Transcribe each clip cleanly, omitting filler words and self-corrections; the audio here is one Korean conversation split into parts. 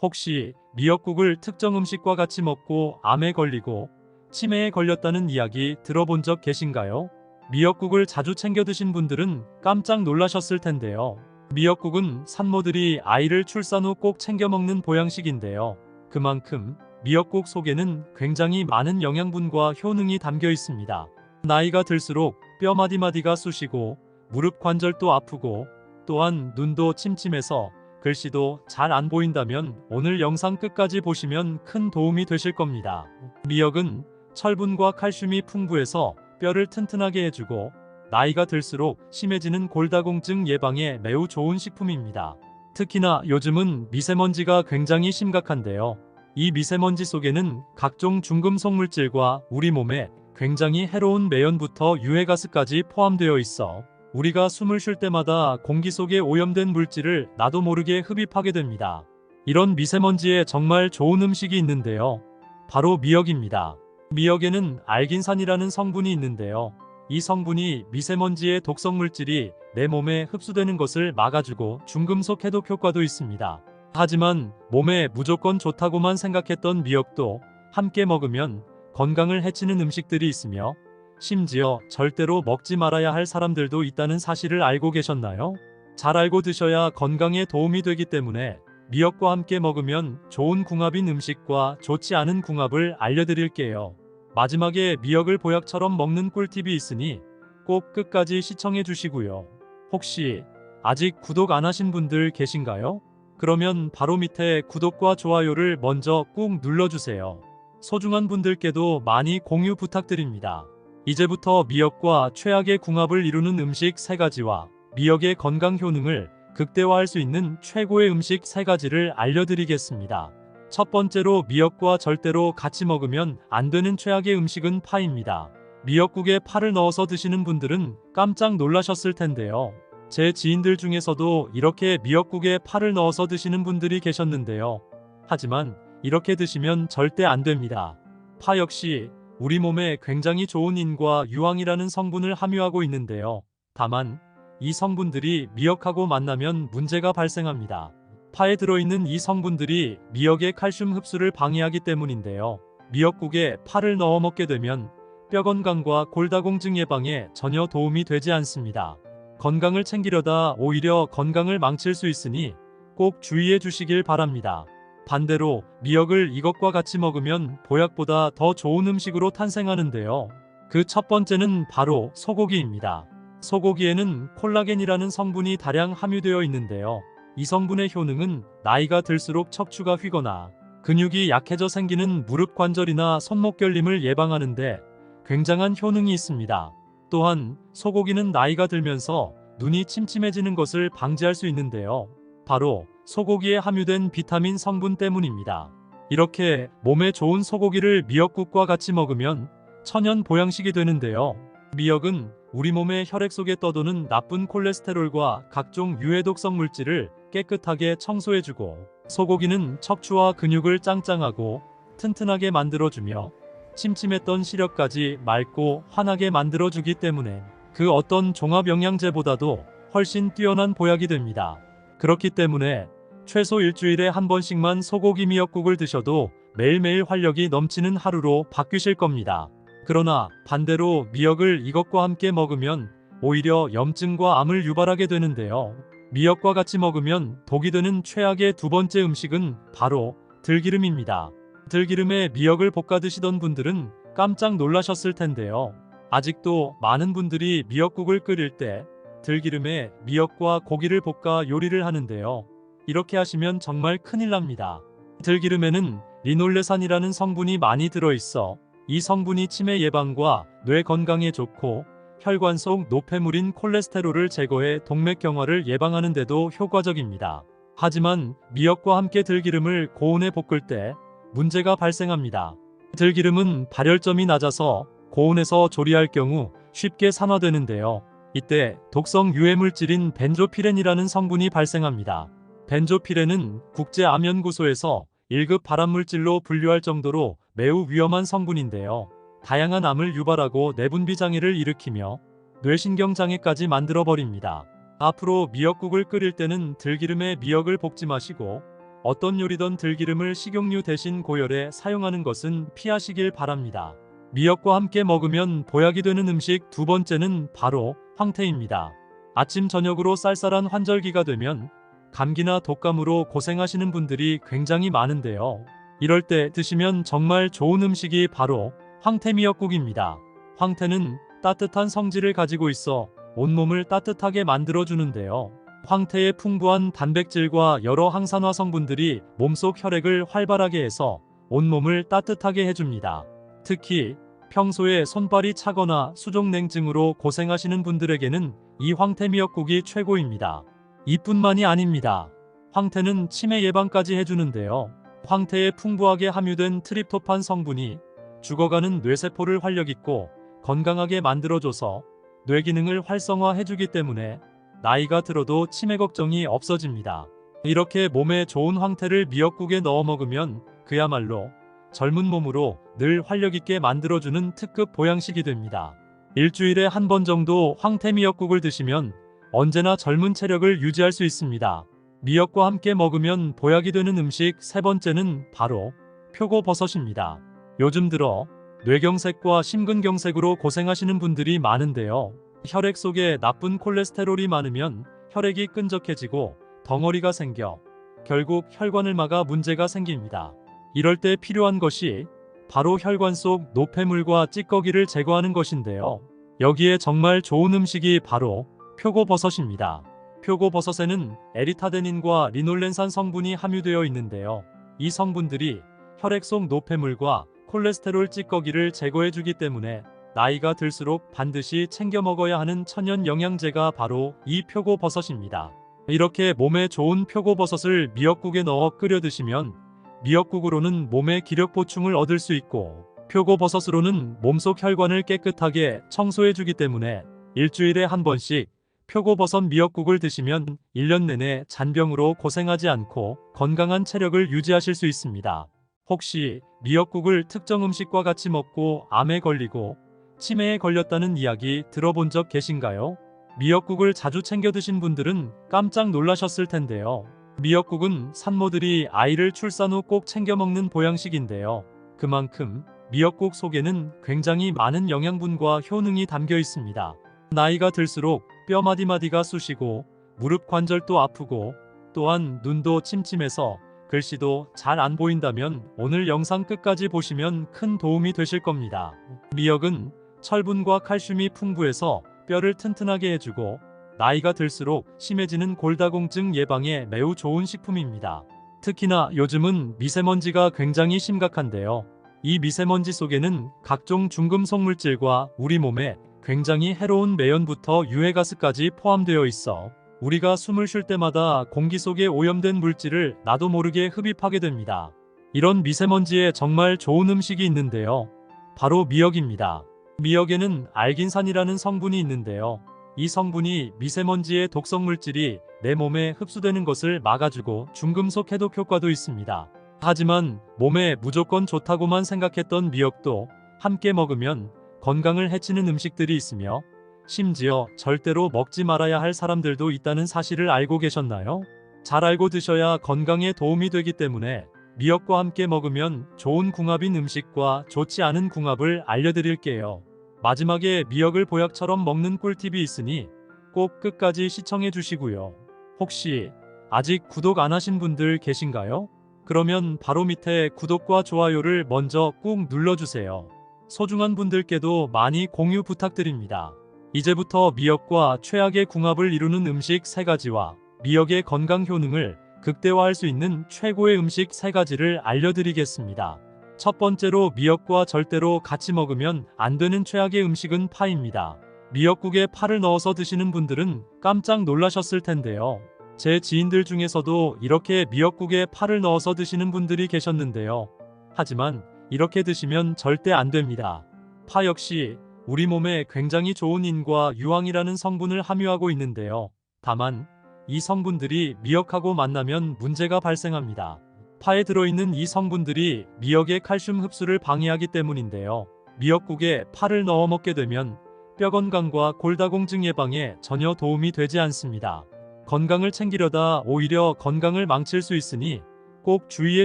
혹시 미역국을 특정 음식과 같이 먹고 암에 걸리고 치매에 걸렸다는 이야기 들어본 적 계신가요? 미역국을 자주 챙겨 드신 분들은 깜짝 놀라셨을 텐데요. 미역국은 산모들이 아이를 출산 후 꼭 챙겨 먹는 보양식인데요. 그만큼 미역국 속에는 굉장히 많은 영양분과 효능이 담겨 있습니다. 나이가 들수록 뼈 마디마디가 쑤시고 무릎 관절도 아프고 또한 눈도 침침해서 글씨도 잘 안 보인다면 오늘 영상 끝까지 보시면 큰 도움이 되실 겁니다. 미역은 철분과 칼슘이 풍부해서 뼈를 튼튼하게 해주고 나이가 들수록 심해지는 골다공증 예방에 매우 좋은 식품입니다. 특히나 요즘은 미세먼지가 굉장히 심각한데요. 이 미세먼지 속에는 각종 중금속 물질과 우리 몸에 굉장히 해로운 매연부터 유해가스까지 포함되어 있어 우리가 숨을 쉴 때마다 공기 속에 오염된 물질을 나도 모르게 흡입하게 됩니다. 이런 미세먼지에 정말 좋은 음식이 있는데요. 바로 미역입니다. 미역에는 알긴산이라는 성분이 있는데요. 이 성분이 미세먼지의 독성 물질이 내 몸에 흡수되는 것을 막아주고 중금속 해독 효과도 있습니다. 하지만 몸에 무조건 좋다고만 생각했던 미역도 함께 먹으면 건강을 해치는 음식들이 있으며 심지어 절대로 먹지 말아야 할 사람들도 있다는 사실을 알고 계셨나요? 잘 알고 드셔야 건강에 도움이 되기 때문에 미역과 함께 먹으면 좋은 궁합인 음식과 좋지 않은 궁합을 알려드릴게요. 마지막에 미역을 보약처럼 먹는 꿀팁이 있으니 꼭 끝까지 시청해 주시고요. 혹시 아직 구독 안 하신 분들 계신가요? 그러면 바로 밑에 구독과 좋아요를 먼저 꾹 눌러주세요. 소중한 분들께도 많이 공유 부탁드립니다. 이제부터 미역과 최악의 궁합을 이루는 음식 3가지와 미역의 건강 효능을 극대화할 수 있는 최고의 음식 3가지를 알려드리겠습니다. 첫 번째로 미역과 절대로 같이 먹으면 안 되는 최악의 음식은 파입니다. 미역국에 파를 넣어서 드시는 분들은 깜짝 놀라셨을 텐데요. 제 지인들 중에서도 이렇게 미역국에 파를 넣어서 드시는 분들이 계셨는데요. 하지만 이렇게 드시면 절대 안 됩니다. 파 역시 우리 몸에 굉장히 좋은 인과 유황이라는 성분을 함유하고 있는데요. 다만 이 성분들이 미역하고 만나면 문제가 발생합니다. 파에 들어있는 이 성분들이 미역의 칼슘 흡수를 방해하기 때문인데요. 미역국에 파를 넣어 먹게 되면 뼈 건강과 골다공증 예방에 전혀 도움이 되지 않습니다. 건강을 챙기려다 오히려 건강을 망칠 수 있으니 꼭 주의해 주시길 바랍니다. 반대로 미역을 이것과 같이 먹으면 보약보다 더 좋은 음식으로 탄생하는데요. 그 첫 번째는 바로 소고기입니다. 소고기에는 콜라겐이라는 성분이 다량 함유되어 있는데요. 이 성분의 효능은 나이가 들수록 척추가 휘거나 근육이 약해져 생기는 무릎 관절이나 손목 결림을 예방하는데 굉장한 효능이 있습니다. 또한 소고기는 나이가 들면서 눈이 침침해지는 것을 방지할 수 있는데요. 바로 소고기에 함유된 비타민 성분 때문입니다. 이렇게 몸에 좋은 소고기를 미역국과 같이 먹으면 천연 보양식이 되는데요. 미역은 우리 몸의 혈액 속에 떠도는 나쁜 콜레스테롤과 각종 유해 독성 물질을 깨끗하게 청소해주고 소고기는 척추와 근육을 짱짱하고 튼튼하게 만들어주며 침침했던 시력까지 맑고 환하게 만들어주기 때문에 그 어떤 종합 영양제보다도 훨씬 뛰어난 보약이 됩니다. 그렇기 때문에 최소 일주일에 한 번씩만 소고기 미역국을 드셔도 매일매일 활력이 넘치는 하루로 바뀌실 겁니다. 그러나 반대로 미역을 이것과 함께 먹으면 오히려 염증과 암을 유발하게 되는데요. 미역과 같이 먹으면 독이 되는 최악의 두 번째 음식은 바로 들기름입니다. 들기름에 미역을 볶아 드시던 분들은 깜짝 놀라셨을 텐데요. 아직도 많은 분들이 미역국을 끓일 때 들기름에 미역과 고기를 볶아 요리를 하는데요. 이렇게 하시면 정말 큰일 납니다. 들기름에는 리놀레산이라는 성분이 많이 들어있어 이 성분이 치매 예방과 뇌 건강에 좋고 혈관 속 노폐물인 콜레스테롤을 제거해 동맥경화를 예방하는 데도 효과적입니다. 하지만 미역과 함께 들기름을 고온에 볶을 때 문제가 발생합니다. 들기름은 발열점이 낮아서 고온에서 조리할 경우 쉽게 산화되는데요. 이때 독성 유해물질인 벤조피렌이라는 성분이 발생합니다. 벤조피렌은 국제암연구소에서 1급 발암물질로 분류할 정도로 매우 위험한 성분인데요. 다양한 암을 유발하고 내분비 장애를 일으키며 뇌신경 장애까지 만들어버립니다. 앞으로 미역국을 끓일 때는 들기름에 미역을 볶지 마시고 어떤 요리든 들기름을 식용유 대신 고열에 사용하는 것은 피하시길 바랍니다. 미역과 함께 먹으면 보약이 되는 음식 두 번째는 바로 황태입니다. 아침 저녁으로 쌀쌀한 환절기가 되면 감기나 독감으로 고생하시는 분들이 굉장히 많은데요. 이럴 때 드시면 정말 좋은 음식이 바로 황태 미역국입니다. 황태는 따뜻한 성질을 가지고 있어 온몸을 따뜻하게 만들어주는데요. 황태의 풍부한 단백질과 여러 항산화 성분들이 몸속 혈액을 활발하게 해서 온몸을 따뜻하게 해줍니다. 특히 평소에 손발이 차거나 수족냉증으로 고생하시는 분들에게는 이 황태 미역국이 최고입니다. 이뿐만이 아닙니다. 황태는 치매 예방까지 해주는데요. 황태에 풍부하게 함유된 트립토판 성분이 죽어가는 뇌세포를 활력있고 건강하게 만들어줘서 뇌 기능을 활성화해주기 때문에 나이가 들어도 치매 걱정이 없어집니다. 이렇게 몸에 좋은 황태를 미역국에 넣어 먹으면 그야말로 젊은 몸으로 늘 활력있게 만들어주는 특급 보양식이 됩니다. 일주일에 한 번 정도 황태 미역국을 드시면 언제나 젊은 체력을 유지할 수 있습니다. 미역과 함께 먹으면 보약이 되는 음식 세 번째는 바로 표고버섯입니다. 요즘 들어 뇌경색과 심근경색으로 고생하시는 분들이 많은데요. 혈액 속에 나쁜 콜레스테롤이 많으면 혈액이 끈적해지고 덩어리가 생겨 결국 혈관을 막아 문제가 생깁니다. 이럴 때 필요한 것이 바로 혈관 속 노폐물과 찌꺼기를 제거하는 것인데요. 여기에 정말 좋은 음식이 바로 표고버섯입니다. 표고버섯에는 에리타데닌과 리놀렌산 성분이 함유되어 있는데요. 이 성분들이 혈액 속 노폐물과 콜레스테롤 찌꺼기를 제거해주기 때문에 나이가 들수록 반드시 챙겨 먹어야 하는 천연 영양제가 바로 이 표고버섯입니다. 이렇게 몸에 좋은 표고버섯을 미역국에 넣어 끓여 드시면 미역국으로는 몸의 기력 보충을 얻을 수 있고 표고버섯으로는 몸속 혈관을 깨끗하게 청소해주기 때문에 일주일에 한 번씩 표고버섯 미역국을 드시면 1년 내내 잔병으로 고생하지 않고 건강한 체력을 유지하실 수 있습니다. 혹시 미역국을 특정 음식과 같이 먹고 암에 걸리고 치매에 걸렸다는 이야기 들어본 적 계신가요? 미역국을 자주 챙겨 드신 분들은 깜짝 놀라셨을 텐데요. 미역국은 산모들이 아이를 출산 후 꼭 챙겨 먹는 보양식인데요. 그만큼 미역국 속에는 굉장히 많은 영양분과 효능이 담겨 있습니다. 나이가 들수록 뼈 마디마디가 쑤시고 무릎 관절도 아프고 또한 눈도 침침해서 글씨도 잘 안 보인다면 오늘 영상 끝까지 보시면 큰 도움이 되실 겁니다. 미역은 철분과 칼슘이 풍부해서 뼈를 튼튼하게 해주고 나이가 들수록 심해지는 골다공증 예방에 매우 좋은 식품입니다. 특히나 요즘은 미세먼지가 굉장히 심각한데요. 이 미세먼지 속에는 각종 중금속 물질과 우리 몸에 굉장히 해로운 매연부터 유해가스까지 포함되어 있어 우리가 숨을 쉴 때마다 공기 속에 오염된 물질을 나도 모르게 흡입하게 됩니다. 이런 미세먼지에 정말 좋은 음식이 있는데요. 바로 미역입니다. 미역에는 알긴산이라는 성분이 있는데요. 이 성분이 미세먼지의 독성 물질이 내 몸에 흡수되는 것을 막아주고 중금속 해독 효과도 있습니다. 하지만 몸에 무조건 좋다고만 생각했던 미역도 함께 먹으면 건강을 해치는 음식들이 있으며 심지어 절대로 먹지 말아야 할 사람들도 있다는 사실을 알고 계셨나요? 잘 알고 드셔야 건강에 도움이 되기 때문에 미역과 함께 먹으면 좋은 궁합인 음식과 좋지 않은 궁합을 알려드릴게요. 마지막에 미역을 보약처럼 먹는 꿀팁이 있으니 꼭 끝까지 시청해 주시고요. 혹시 아직 구독 안 하신 분들 계신가요? 그러면 바로 밑에 구독과 좋아요를 먼저 꾹 눌러주세요. 소중한 분들께도 많이 공유 부탁드립니다. 이제부터 미역과 최악의 궁합을 이루는 음식 3가지와 미역의 건강 효능을 극대화할 수 있는 최고의 음식 3가지를 알려드리겠습니다. 첫 번째로 미역과 절대로 같이 먹으면 안 되는 최악의 음식은 파입니다. 미역국에 파를 넣어서 드시는 분들은 깜짝 놀라셨을 텐데요. 제 지인들 중에서도 이렇게 미역국에 파를 넣어서 드시는 분들이 계셨는데요. 하지만 이렇게 드시면 절대 안 됩니다. 파 역시 우리 몸에 굉장히 좋은 인과 유황이라는 성분을 함유하고 있는데요. 다만 이 성분들이 미역하고 만나면 문제가 발생합니다. 파에 들어있는 이 성분들이 미역의 칼슘 흡수를 방해하기 때문인데요. 미역국에 파를 넣어 먹게 되면 뼈 건강과 골다공증 예방에 전혀 도움이 되지 않습니다. 건강을 챙기려다 오히려 건강을 망칠 수 있으니 꼭 주의해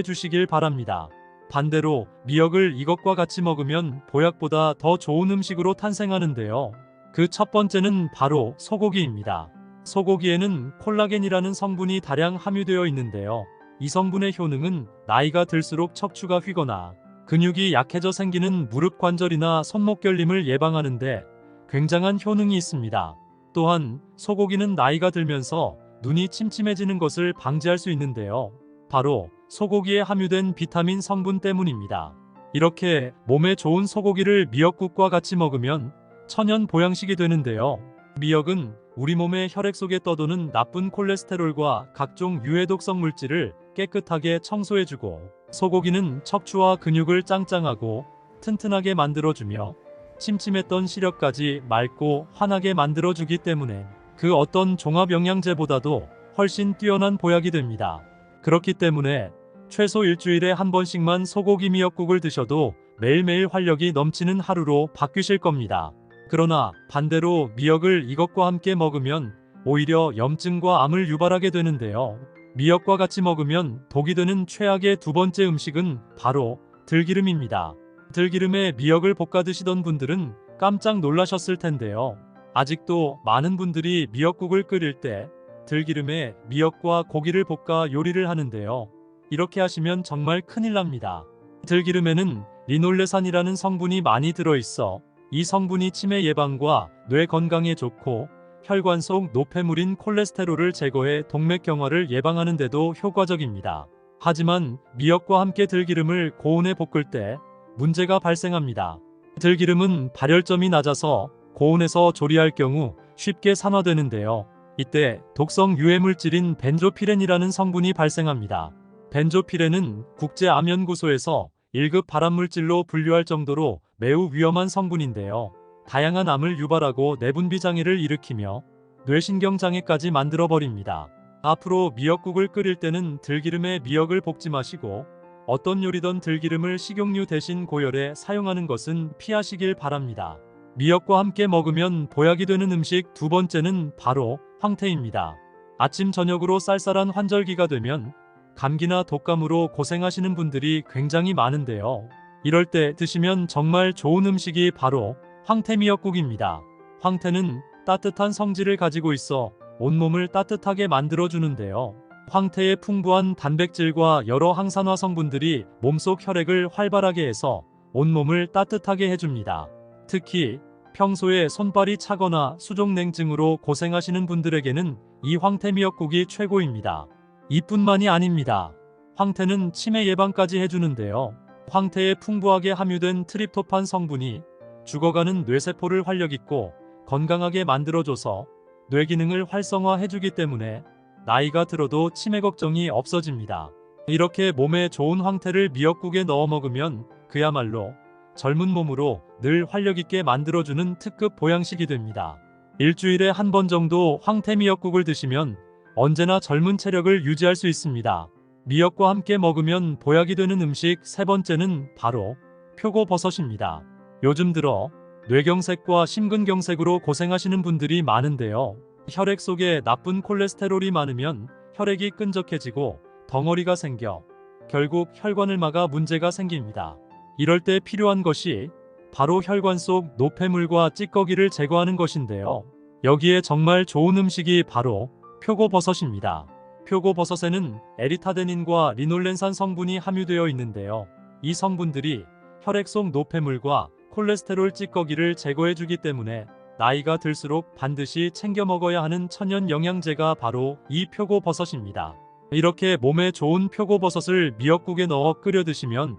주시길 바랍니다. 반대로 미역을 이것과 같이 먹으면 보약보다 더 좋은 음식으로 탄생하는데요. 그 첫 번째는 바로 소고기입니다. 소고기에는 콜라겐이라는 성분이 다량 함유되어 있는데요. 이 성분의 효능은 나이가 들수록 척추가 휘거나 근육이 약해져 생기는 무릎 관절이나 손목 결림을 예방하는데 굉장한 효능이 있습니다. 또한 소고기는 나이가 들면서 눈이 침침해지는 것을 방지할 수 있는데요. 바로 소고기에 함유된 비타민 성분 때문입니다. 이렇게 몸에 좋은 소고기를 미역국과 같이 먹으면 천연 보양식이 되는데요. 미역은 우리 몸의 혈액 속에 떠도는 나쁜 콜레스테롤과 각종 유해 독성 물질을 깨끗하게 청소해주고, 소고기는 척추와 근육을 짱짱하고 튼튼하게 만들어주며 침침했던 시력까지 맑고 환하게 만들어주기 때문에 그 어떤 종합 영양제보다도 훨씬 뛰어난 보약이 됩니다. 그렇기 때문에 최소 일주일에 한 번씩만 소고기 미역국을 드셔도 매일매일 활력이 넘치는 하루로 바뀌실 겁니다. 그러나 반대로 미역을 이것과 함께 먹으면 오히려 염증과 암을 유발하게 되는데요. 미역과 같이 먹으면 독이 되는 최악의 두 번째 음식은 바로 들기름입니다. 들기름에 미역을 볶아 드시던 분들은 깜짝 놀라셨을 텐데요. 아직도 많은 분들이 미역국을 끓일 때 들기름에 미역과 고기를 볶아 요리를 하는데요. 이렇게 하시면 정말 큰일 납니다. 들기름에는 리놀레산이라는 성분이 많이 들어있어 이 성분이 치매 예방과 뇌 건강에 좋고 혈관 속 노폐물인 콜레스테롤을 제거해 동맥경화를 예방하는 데도 효과적입니다. 하지만 미역과 함께 들기름을 고온에 볶을 때 문제가 발생합니다. 들기름은 발열점이 낮아서 고온에서 조리할 경우 쉽게 산화되는데요. 이때 독성 유해물질인 벤조피렌이라는 성분이 발생합니다. 벤조피렌은 국제암연구소에서 1급 발암물질로 분류할 정도로 매우 위험한 성분인데요. 다양한 암을 유발하고 내분비 장애를 일으키며 뇌신경 장애까지 만들어버립니다. 앞으로 미역국을 끓일 때는 들기름에 미역을 볶지 마시고 어떤 요리든 들기름을 식용유 대신 고열에 사용하는 것은 피하시길 바랍니다. 미역과 함께 먹으면 보약이 되는 음식 두 번째는 바로 황태입니다. 아침 저녁으로 쌀쌀한 환절기가 되면 감기나 독감으로 고생하시는 분들이 굉장히 많은데요. 이럴 때 드시면 정말 좋은 음식이 바로 황태 미역국입니다. 황태는 따뜻한 성질을 가지고 있어 온몸을 따뜻하게 만들어주는데요. 황태의 풍부한 단백질과 여러 항산화 성분들이 몸속 혈액을 활발하게 해서 온몸을 따뜻하게 해줍니다. 특히 평소에 손발이 차거나 수족냉증으로 고생하시는 분들에게는 이 황태 미역국이 최고입니다. 이뿐만이 아닙니다. 황태는 치매 예방까지 해주는데요. 황태에 풍부하게 함유된 트립토판 성분이 죽어가는 뇌세포를 활력있고 건강하게 만들어줘서 뇌 기능을 활성화해주기 때문에 나이가 들어도 치매 걱정이 없어집니다. 이렇게 몸에 좋은 황태를 미역국에 넣어 먹으면 그야말로 젊은 몸으로 늘 활력있게 만들어주는 특급 보양식이 됩니다. 일주일에 한 번 정도 황태 미역국을 드시면 언제나 젊은 체력을 유지할 수 있습니다. 미역과 함께 먹으면 보약이 되는 음식 세 번째는 바로 표고버섯입니다. 요즘 들어 뇌경색과 심근경색으로 고생하시는 분들이 많은데요. 혈액 속에 나쁜 콜레스테롤이 많으면 혈액이 끈적해지고 덩어리가 생겨 결국 혈관을 막아 문제가 생깁니다. 이럴 때 필요한 것이 바로 혈관 속 노폐물과 찌꺼기를 제거하는 것인데요. 여기에 정말 좋은 음식이 바로 표고버섯입니다. 표고버섯에는 에리타데닌과 리놀렌산 성분이 함유되어 있는데요. 이 성분들이 혈액 속 노폐물과 콜레스테롤 찌꺼기를 제거해주기 때문에 나이가 들수록 반드시 챙겨 먹어야 하는 천연 영양제가 바로 이 표고버섯입니다. 이렇게 몸에 좋은 표고버섯을 미역국에 넣어 끓여 드시면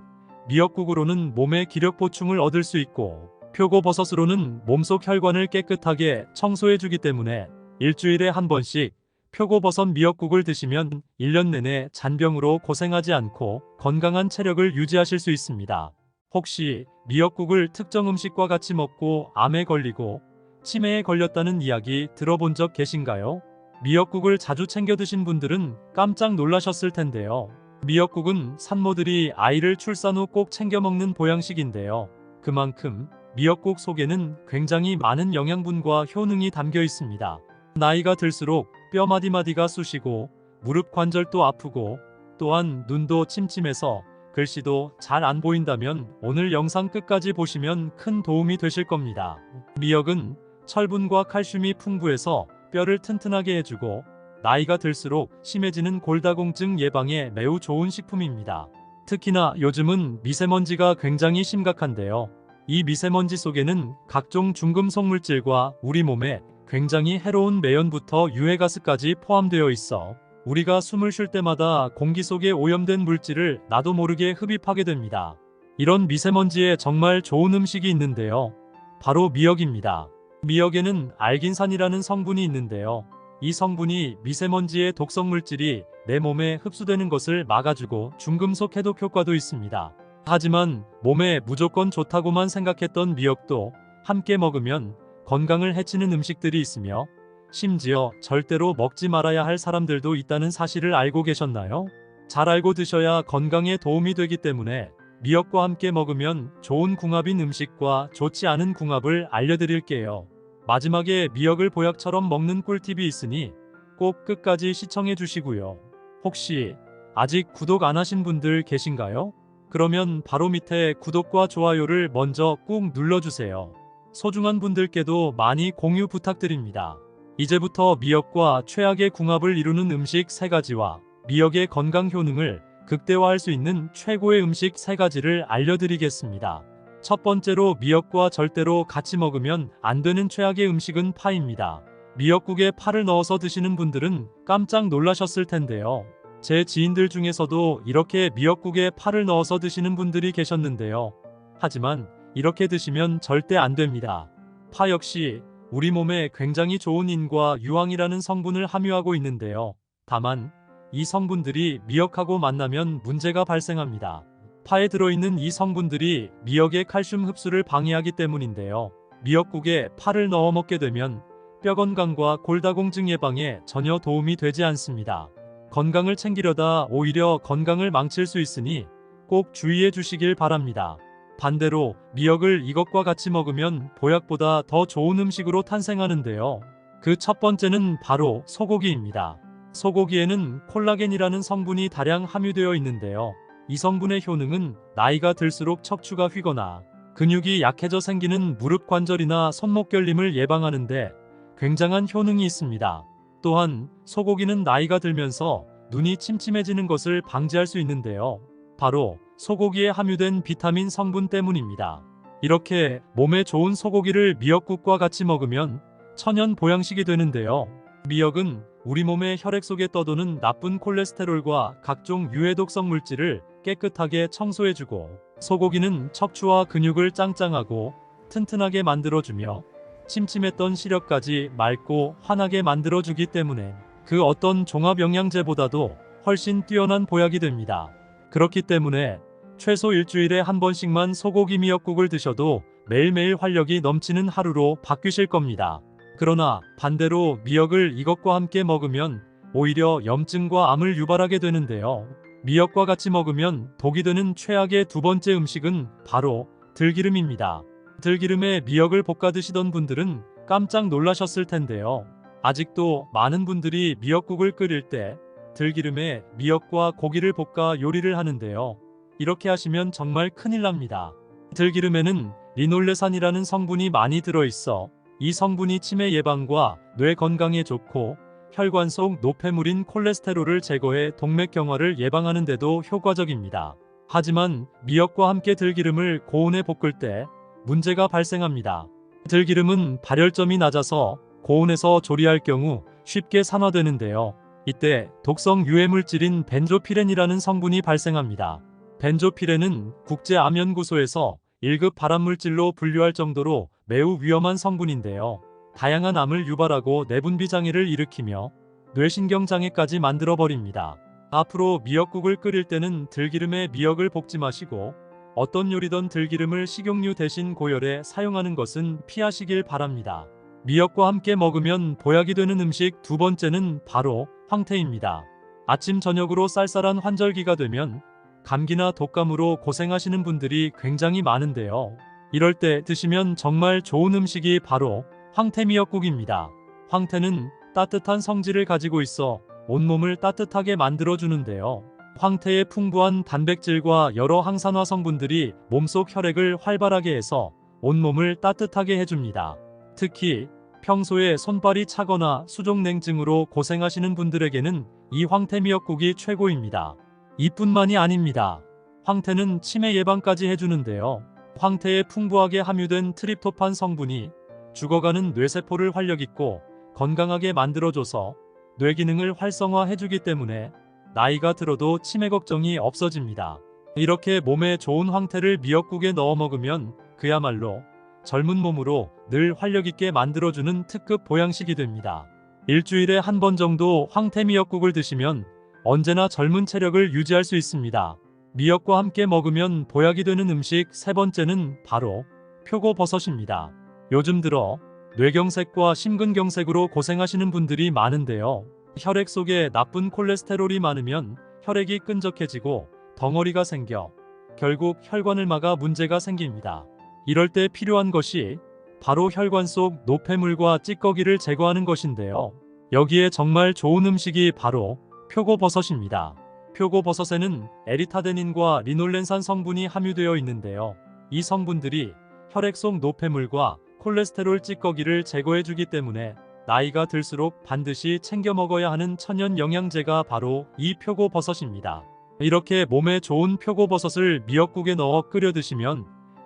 미역국으로는 몸의 기력 보충을 얻을 수 있고 표고버섯으로는 몸속 혈관을 깨끗하게 청소해주기 때문에 일주일에 한 번씩 표고버섯 미역국을 드시면 1년 내내 잔병으로 고생하지 않고 건강한 체력을 유지하실 수 있습니다. 혹시 미역국을 특정 음식과 같이 먹고 암에 걸리고 치매에 걸렸다는 이야기 들어본 적 계신가요? 미역국을 자주 챙겨 드신 분들은 깜짝 놀라셨을 텐데요. 미역국은 산모들이 아이를 출산 후 꼭 챙겨 먹는 보양식인데요. 그만큼 미역국 속에는 굉장히 많은 영양분과 효능이 담겨 있습니다. 나이가 들수록 뼈 마디마디가 쑤시고 무릎 관절도 아프고 또한 눈도 침침해서 글씨도 잘 안 보인다면 오늘 영상 끝까지 보시면 큰 도움이 되실 겁니다. 미역은 철분과 칼슘이 풍부해서 뼈를 튼튼하게 해주고 나이가 들수록 심해지는 골다공증 예방에 매우 좋은 식품입니다. 특히나 요즘은 미세먼지가 굉장히 심각한데요. 이 미세먼지 속에는 각종 중금속 물질과 우리 몸에 굉장히 해로운 매연부터 유해가스까지 포함되어 있어 우리가 숨을 쉴 때마다 공기 속에 오염된 물질을 나도 모르게 흡입하게 됩니다. 이런 미세먼지에 정말 좋은 음식이 있는데요. 바로 미역입니다. 미역에는 알긴산이라는 성분이 있는데요. 이 성분이 미세먼지의 독성 물질이 내 몸에 흡수되는 것을 막아주고 중금속 해독 효과도 있습니다. 하지만 몸에 무조건 좋다고만 생각했던 미역도 함께 먹으면 건강을 해치는 음식들이 있으며 심지어 절대로 먹지 말아야 할 사람들도 있다는 사실을 알고 계셨나요? 잘 알고 드셔야 건강에 도움이 되기 때문에 미역과 함께 먹으면 좋은 궁합인 음식과 좋지 않은 궁합을 알려드릴게요. 마지막에 미역을 보약처럼 먹는 꿀팁이 있으니 꼭 끝까지 시청해 주시고요. 혹시 아직 구독 안 하신 분들 계신가요? 그러면 바로 밑에 구독과 좋아요를 먼저 꾹 눌러주세요. 소중한 분들께도 많이 공유 부탁드립니다. 이제부터 미역과 최악의 궁합을 이루는 음식 3가지와 미역의 건강 효능을 극대화할 수 있는 최고의 음식 3가지를 알려드리겠습니다. 첫 번째로 미역과 절대로 같이 먹으면 안 되는 최악의 음식은 파입니다. 미역국에 파를 넣어서 드시는 분들은 깜짝 놀라셨을 텐데요. 제 지인들 중에서도 이렇게 미역국에 파를 넣어서 드시는 분들이 계셨는데요. 하지만 이렇게 드시면 절대 안 됩니다. 파 역시 우리 몸에 굉장히 좋은 인과 유황이라는 성분을 함유하고 있는데요. 다만 이 성분들이 미역하고 만나면 문제가 발생합니다. 파에 들어있는 이 성분들이 미역의 칼슘 흡수를 방해하기 때문인데요. 미역국에 파를 넣어 먹게 되면 뼈 건강과 골다공증 예방에 전혀 도움이 되지 않습니다. 건강을 챙기려다 오히려 건강을 망칠 수 있으니 꼭 주의해 주시길 바랍니다. 반대로 미역을 이것과 같이 먹으면 보약보다 더 좋은 음식으로 탄생하는데요. 그 첫 번째는 바로 소고기입니다. 소고기에는 콜라겐이라는 성분이 다량 함유되어 있는데요. 이 성분의 효능은 나이가 들수록 척추가 휘거나 근육이 약해져 생기는 무릎 관절이나 손목 결림을 예방하는데 굉장한 효능이 있습니다. 또한 소고기는 나이가 들면서 눈이 침침해지는 것을 방지할 수 있는데요. 바로 소고기에 함유된 비타민 성분 때문입니다. 이렇게 몸에 좋은 소고기를 미역국과 같이 먹으면 천연 보양식이 되는데요. 미역은 우리 몸의 혈액 속에 떠도는 나쁜 콜레스테롤과 각종 유해독성 물질을 깨끗하게 청소해주고 소고기는 척추와 근육을 짱짱하고 튼튼하게 만들어주며 침침했던 시력까지 맑고 환하게 만들어주기 때문에 그 어떤 종합 영양제보다도 훨씬 뛰어난 보약이 됩니다. 그렇기 때문에 최소 일주일에 한 번씩만 소고기 미역국을 드셔도 매일매일 활력이 넘치는 하루로 바뀌실 겁니다. 그러나 반대로 미역을 이것과 함께 먹으면 오히려 염증과 암을 유발하게 되는데요. 미역과 같이 먹으면 독이 되는 최악의 두 번째 음식은 바로 들기름입니다. 들기름에 미역을 볶아 드시던 분들은 깜짝 놀라셨을 텐데요. 아직도 많은 분들이 미역국을 끓일 때 들기름에 미역과 고기를 볶아 요리를 하는데요. 이렇게 하시면 정말 큰일 납니다. 들기름에는 리놀레산이라는 성분이 많이 들어있어 이 성분이 치매 예방과 뇌 건강에 좋고 혈관 속 노폐물인 콜레스테롤을 제거해 동맥경화를 예방하는 데도 효과적입니다. 하지만 미역과 함께 들기름을 고온에 볶을 때 문제가 발생합니다. 들기름은 발열점이 낮아서 고온에서 조리할 경우 쉽게 산화되는데요. 이때 독성 유해물질인 벤조피렌이라는 성분이 발생합니다. 벤조피렌은 국제암연구소에서 1급 발암물질로 분류할 정도로 매우 위험한 성분인데요. 다양한 암을 유발하고 내분비 장애를 일으키며 뇌신경장애까지 만들어버립니다. 앞으로 미역국을 끓일 때는 들기름에 미역을 볶지 마시고 어떤 요리든 들기름을 식용유 대신 고열에 사용하는 것은 피하시길 바랍니다. 미역과 함께 먹으면 보약이 되는 음식 두 번째는 바로 황태입니다. 아침 저녁으로 쌀쌀한 환절기가 되면 감기나 독감으로 고생하시는 분들이 굉장히 많은데요. 이럴 때 드시면 정말 좋은 음식이 바로 황태미역국입니다. 황태는 따뜻한 성질을 가지고 있어 온몸을 따뜻하게 만들어주는데요. 황태의 풍부한 단백질과 여러 항산화 성분들이 몸속 혈액을 활발하게 해서 온몸을 따뜻하게 해줍니다. 특히 평소에 손발이 차거나 수족냉증으로 고생하시는 분들에게는 이 황태 미역국이 최고입니다. 이뿐만이 아닙니다. 황태는 치매 예방까지 해주는데요. 황태에 풍부하게 함유된 트립토판 성분이 죽어가는 뇌세포를 활력있고 건강하게 만들어줘서 뇌 기능을 활성화해주기 때문에 나이가 들어도 치매 걱정이 없어집니다. 이렇게 몸에 좋은 황태를 미역국에 넣어 먹으면 그야말로 젊은 몸으로 늘 활력있게 만들어주는 특급 보양식이 됩니다. 일주일에 한 번 정도 황태 미역국을 드시면 언제나 젊은 체력을 유지할 수 있습니다. 미역과 함께 먹으면 보약이 되는 음식 세 번째는 바로 표고버섯입니다. 요즘 들어 뇌경색과 심근경색으로 고생하시는 분들이 많은데요. 혈액 속에 나쁜 콜레스테롤이 많으면 혈액이 끈적해지고 덩어리가 생겨 결국 혈관을 막아 문제가 생깁니다. 이럴 때 필요한 것이 바로 혈관 속 노폐물과 찌꺼기를 제거하는 것인데요. 여기에 정말 좋은 음식이 바로 표고버섯입니다. 표고버섯에는 에리타데닌과 리놀렌산 성분이 함유되어 있는데요. 이 성분들이 혈액 속 노폐물과 콜레스테롤 찌꺼기를 제거해주기 때문에 나이가 들수록 반드시 챙겨 먹어야 하는 천연 영양제가 바로 이 표고버섯입니다. 이렇게 몸에 좋은 표고버섯을 미역국에 넣어 끓여 드시면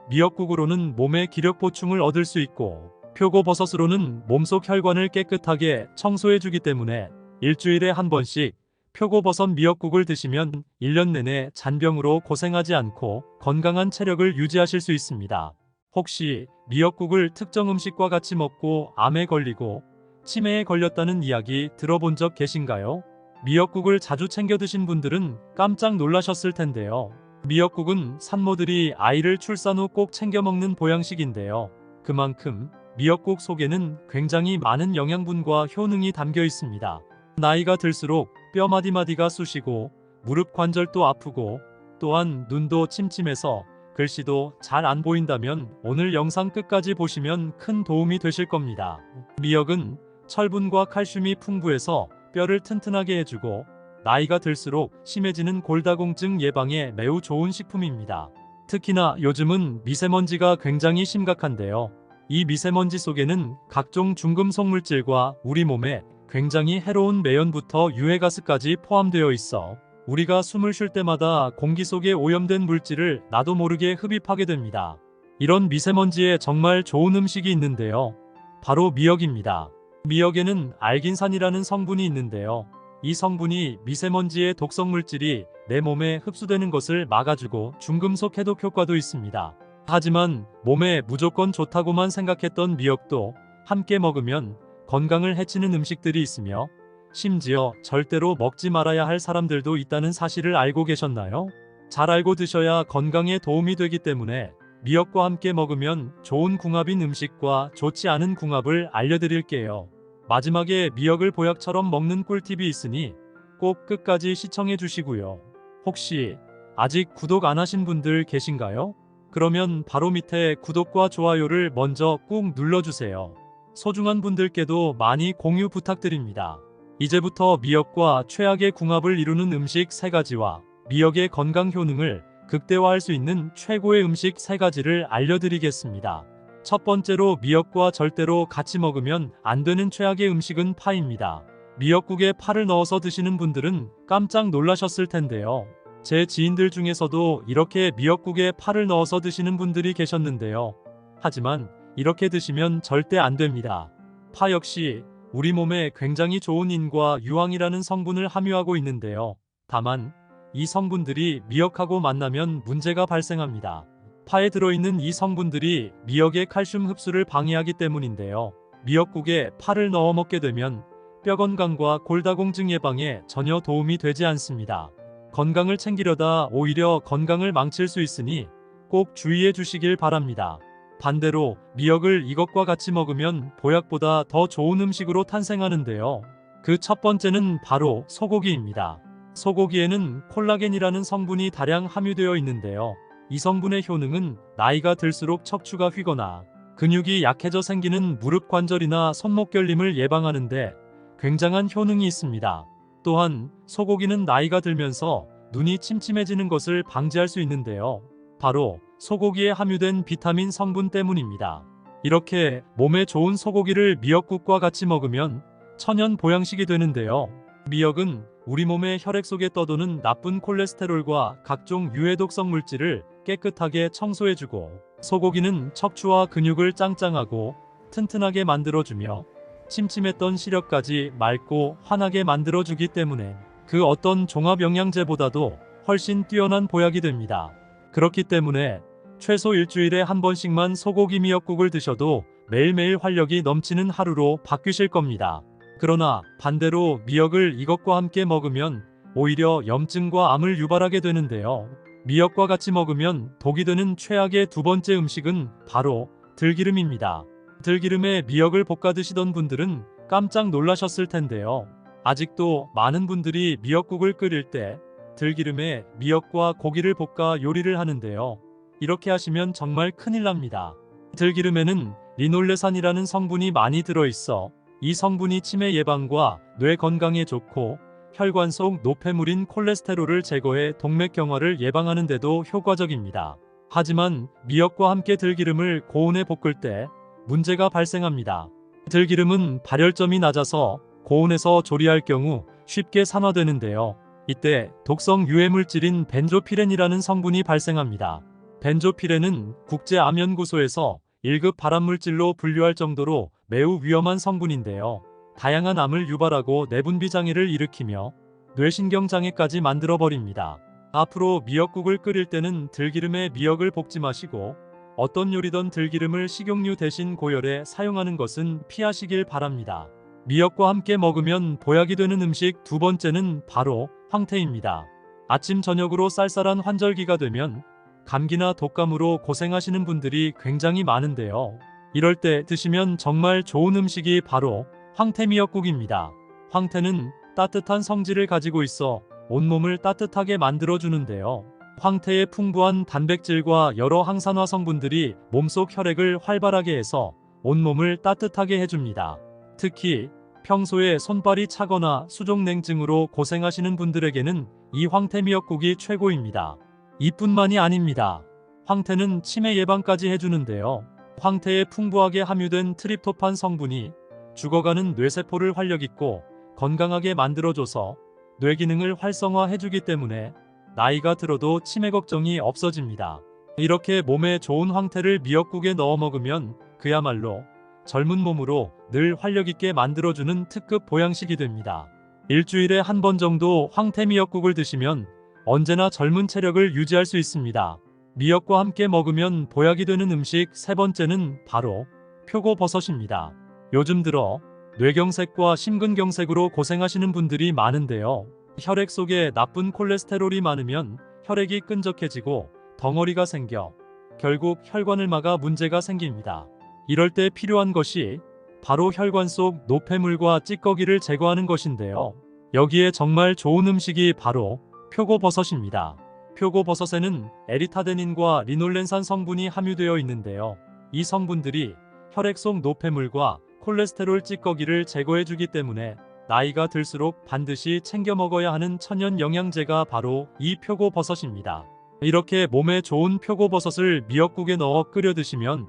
미역국으로는 몸에 기력 보충을 얻을 수 있고 표고버섯으로는 몸속 혈관을 깨끗하게 청소해주기 때문에 일주일에 한 번씩 표고버섯 미역국을 드시면 1년 내내 잔병으로 고생하지 않고 건강한 체력을 유지하실 수 있습니다. 혹시 미역국을 특정 음식과 같이 먹고 암에 걸리고 치매에 걸렸다는 이야기 들어본 적 계신가요? 미역국을 자주 챙겨 드신 분들은 깜짝 놀라셨을 텐데요. 미역국은 산모들이 아이를 출산 후 꼭 챙겨 먹는 보양식인데요. 그만큼 미역국 속에는 굉장히 많은 영양분과 효능이 담겨 있습니다. 나이가 들수록 뼈 마디마디가 쑤시고 무릎 관절도 아프고 또한 눈도 침침해서 글씨도 잘 안 보인다면 오늘 영상 끝까지 보시면 큰 도움이 되실 겁니다. 미역은 철분과 칼슘이 풍부해서 뼈를 튼튼하게 해주고 나이가 들수록 심해지는 골다공증 예방에 매우 좋은 식품입니다. 특히나 요즘은 미세먼지가 굉장히 심각한데요. 이 미세먼지 속에는 각종 중금속 물질과 우리 몸에 굉장히 해로운 매연부터 유해가스까지 포함되어 있어 우리가 숨을 쉴 때마다 공기 속에 오염된 물질을 나도 모르게 흡입하게 됩니다. 이런 미세먼지에 정말 좋은 음식이 있는데요. 바로 미역입니다. 미역에는 알긴산이라는 성분이 있는데요. 이 성분이 미세먼지의 독성 물질이 내 몸에 흡수되는 것을 막아주고 중금속 해독 효과도 있습니다. 하지만 몸에 무조건 좋다고만 생각했던 미역도 함께 먹으면 건강을 해치는 음식들이 있으며 심지어 절대로 먹지 말아야 할 사람들도 있다는 사실을 알고 계셨나요? 잘 알고 드셔야 건강에 도움이 되기 때문에 미역과 함께 먹으면 좋은 궁합인 음식과 좋지 않은 궁합을 알려드릴게요. 마지막에 미역을 보약처럼 먹는 꿀팁이 있으니 꼭 끝까지 시청해 주시고요. 혹시 아직 구독 안 하신 분들 계신가요? 그러면 바로 밑에 구독과 좋아요를 먼저 꾹 눌러주세요. 소중한 분들께도 많이 공유 부탁드립니다. 이제부터 미역과 최악의 궁합을 이루는 음식 3가지와 미역의 건강 효능을 극대화할 수 있는 최고의 음식 3가지를 알려드리겠습니다. 첫 번째로 미역과 절대로 같이 먹으면 안 되는 최악의 음식은 파입니다. 미역국에 파를 넣어서 드시는 분들은 깜짝 놀라셨을 텐데요. 제 지인들 중에서도 이렇게 미역국에 파를 넣어서 드시는 분들이 계셨는데요. 하지만 이렇게 드시면 절대 안 됩니다. 파 역시 우리 몸에 굉장히 좋은 인과 유황이라는 성분을 함유하고 있는데요. 다만 이 성분들이 미역하고 만나면 문제가 발생합니다. 파에 들어있는 이 성분들이 미역의 칼슘 흡수를 방해하기 때문인데요. 미역국에 파를 넣어 먹게 되면 뼈 건강과 골다공증 예방에 전혀 도움이 되지 않습니다. 건강을 챙기려다 오히려 건강을 망칠 수 있으니 꼭 주의해 주시길 바랍니다. 반대로 미역을 이것과 같이 먹으면 보약보다 더 좋은 음식으로 탄생하는데요. 그 첫 번째는 바로 소고기입니다. 소고기에는 콜라겐이라는 성분이 다량 함유되어 있는데요. 이 성분의 효능은 나이가 들수록 척추가 휘거나 근육이 약해져 생기는 무릎 관절이나 손목 결림을 예방하는데 굉장한 효능이 있습니다. 또한 소고기는 나이가 들면서 눈이 침침해지는 것을 방지할 수 있는데요. 바로 소고기에 함유된 비타민 성분 때문입니다. 이렇게 몸에 좋은 소고기를 미역국과 같이 먹으면 천연 보양식이 되는데요. 미역은 우리 몸의 혈액 속에 떠도는 나쁜 콜레스테롤과 각종 유해독성 물질을 깨끗하게 청소해주고, 소고기는 척추와 근육을 짱짱하고 튼튼하게 만들어주며 침침했던 시력까지 맑고 환하게 만들어주기 때문에 그 어떤 종합 영양제보다도 훨씬 뛰어난 보약이 됩니다. 그렇기 때문에 최소 일주일에 한 번씩만 소고기 미역국을 드셔도 매일매일 활력이 넘치는 하루로 바뀌실 겁니다. 그러나 반대로 미역을 이것과 함께 먹으면 오히려 염증과 암을 유발하게 되는데요. 미역과 같이 먹으면 독이 되는 최악의 두 번째 음식은 바로 들기름입니다. 들기름에 미역을 볶아 드시던 분들은 깜짝 놀라셨을 텐데요. 아직도 많은 분들이 미역국을 끓일 때 들기름에 미역과 고기를 볶아 요리를 하는데요. 이렇게 하시면 정말 큰일 납니다. 들기름에는 리놀레산이라는 성분이 많이 들어있어 이 성분이 치매 예방과 뇌 건강에 좋고 혈관 속 노폐물인 콜레스테롤을 제거해 동맥경화를 예방하는 데도 효과적입니다. 하지만 미역과 함께 들기름을 고온에 볶을 때 문제가 발생합니다. 들기름은 발열점이 낮아서 고온에서 조리할 경우 쉽게 산화되는데요. 이때 독성 유해물질인 벤조피렌이라는 성분이 발생합니다. 벤조피렌은 국제암연구소에서 1급 발암물질로 분류할 정도로 매우 위험한 성분인데요. 다양한 암을 유발하고 내분비 장애를 일으키며 뇌신경 장애까지 만들어버립니다. 앞으로 미역국을 끓일 때는 들기름에 미역을 볶지 마시고 어떤 요리든 들기름을 식용유 대신 고열에 사용하는 것은 피하시길 바랍니다. 미역과 함께 먹으면 보약이 되는 음식 두 번째는 바로 황태입니다. 아침 저녁으로 쌀쌀한 환절기가 되면 감기나 독감으로 고생하시는 분들이 굉장히 많은데요. 이럴 때 드시면 정말 좋은 음식이 바로 황태 미역국입니다. 황태는 따뜻한 성질을 가지고 있어 온몸을 따뜻하게 만들어주는데요. 황태의 풍부한 단백질과 여러 항산화 성분들이 몸속 혈액을 활발하게 해서 온몸을 따뜻하게 해줍니다. 특히 평소에 손발이 차거나 수족냉증으로 고생하시는 분들에게는 이 황태 미역국이 최고입니다. 이뿐만이 아닙니다. 황태는 치매 예방까지 해주는데요. 황태에 풍부하게 함유된 트립토판 성분이 죽어가는 뇌세포를 활력있고 건강하게 만들어줘서 뇌 기능을 활성화해주기 때문에 나이가 들어도 치매 걱정이 없어집니다. 이렇게 몸에 좋은 황태를 미역국에 넣어 먹으면 그야말로 젊은 몸으로 늘 활력있게 만들어주는 특급 보양식이 됩니다. 일주일에 한 번 정도 황태 미역국을 드시면 언제나 젊은 체력을 유지할 수 있습니다. 미역과 함께 먹으면 보약이 되는 음식 세 번째는 바로 표고버섯입니다. 요즘 들어 뇌경색과 심근경색으로 고생하시는 분들이 많은데요. 혈액 속에 나쁜 콜레스테롤이 많으면 혈액이 끈적해지고 덩어리가 생겨 결국 혈관을 막아 문제가 생깁니다. 이럴 때 필요한 것이 바로 혈관 속 노폐물과 찌꺼기를 제거하는 것인데요. 여기에 정말 좋은 음식이 바로 표고버섯입니다. 표고버섯에는 에리타데닌과 리놀렌산 성분이 함유되어 있는데요. 이 성분들이 혈액 속 노폐물과 콜레스테롤 찌꺼기를 제거해주기 때문에 나이가 들수록 반드시 챙겨 먹어야 하는 천연 영양제가 바로 이 표고버섯입니다. 이렇게 몸에 좋은 표고버섯을 미역국에 넣어 끓여 드시면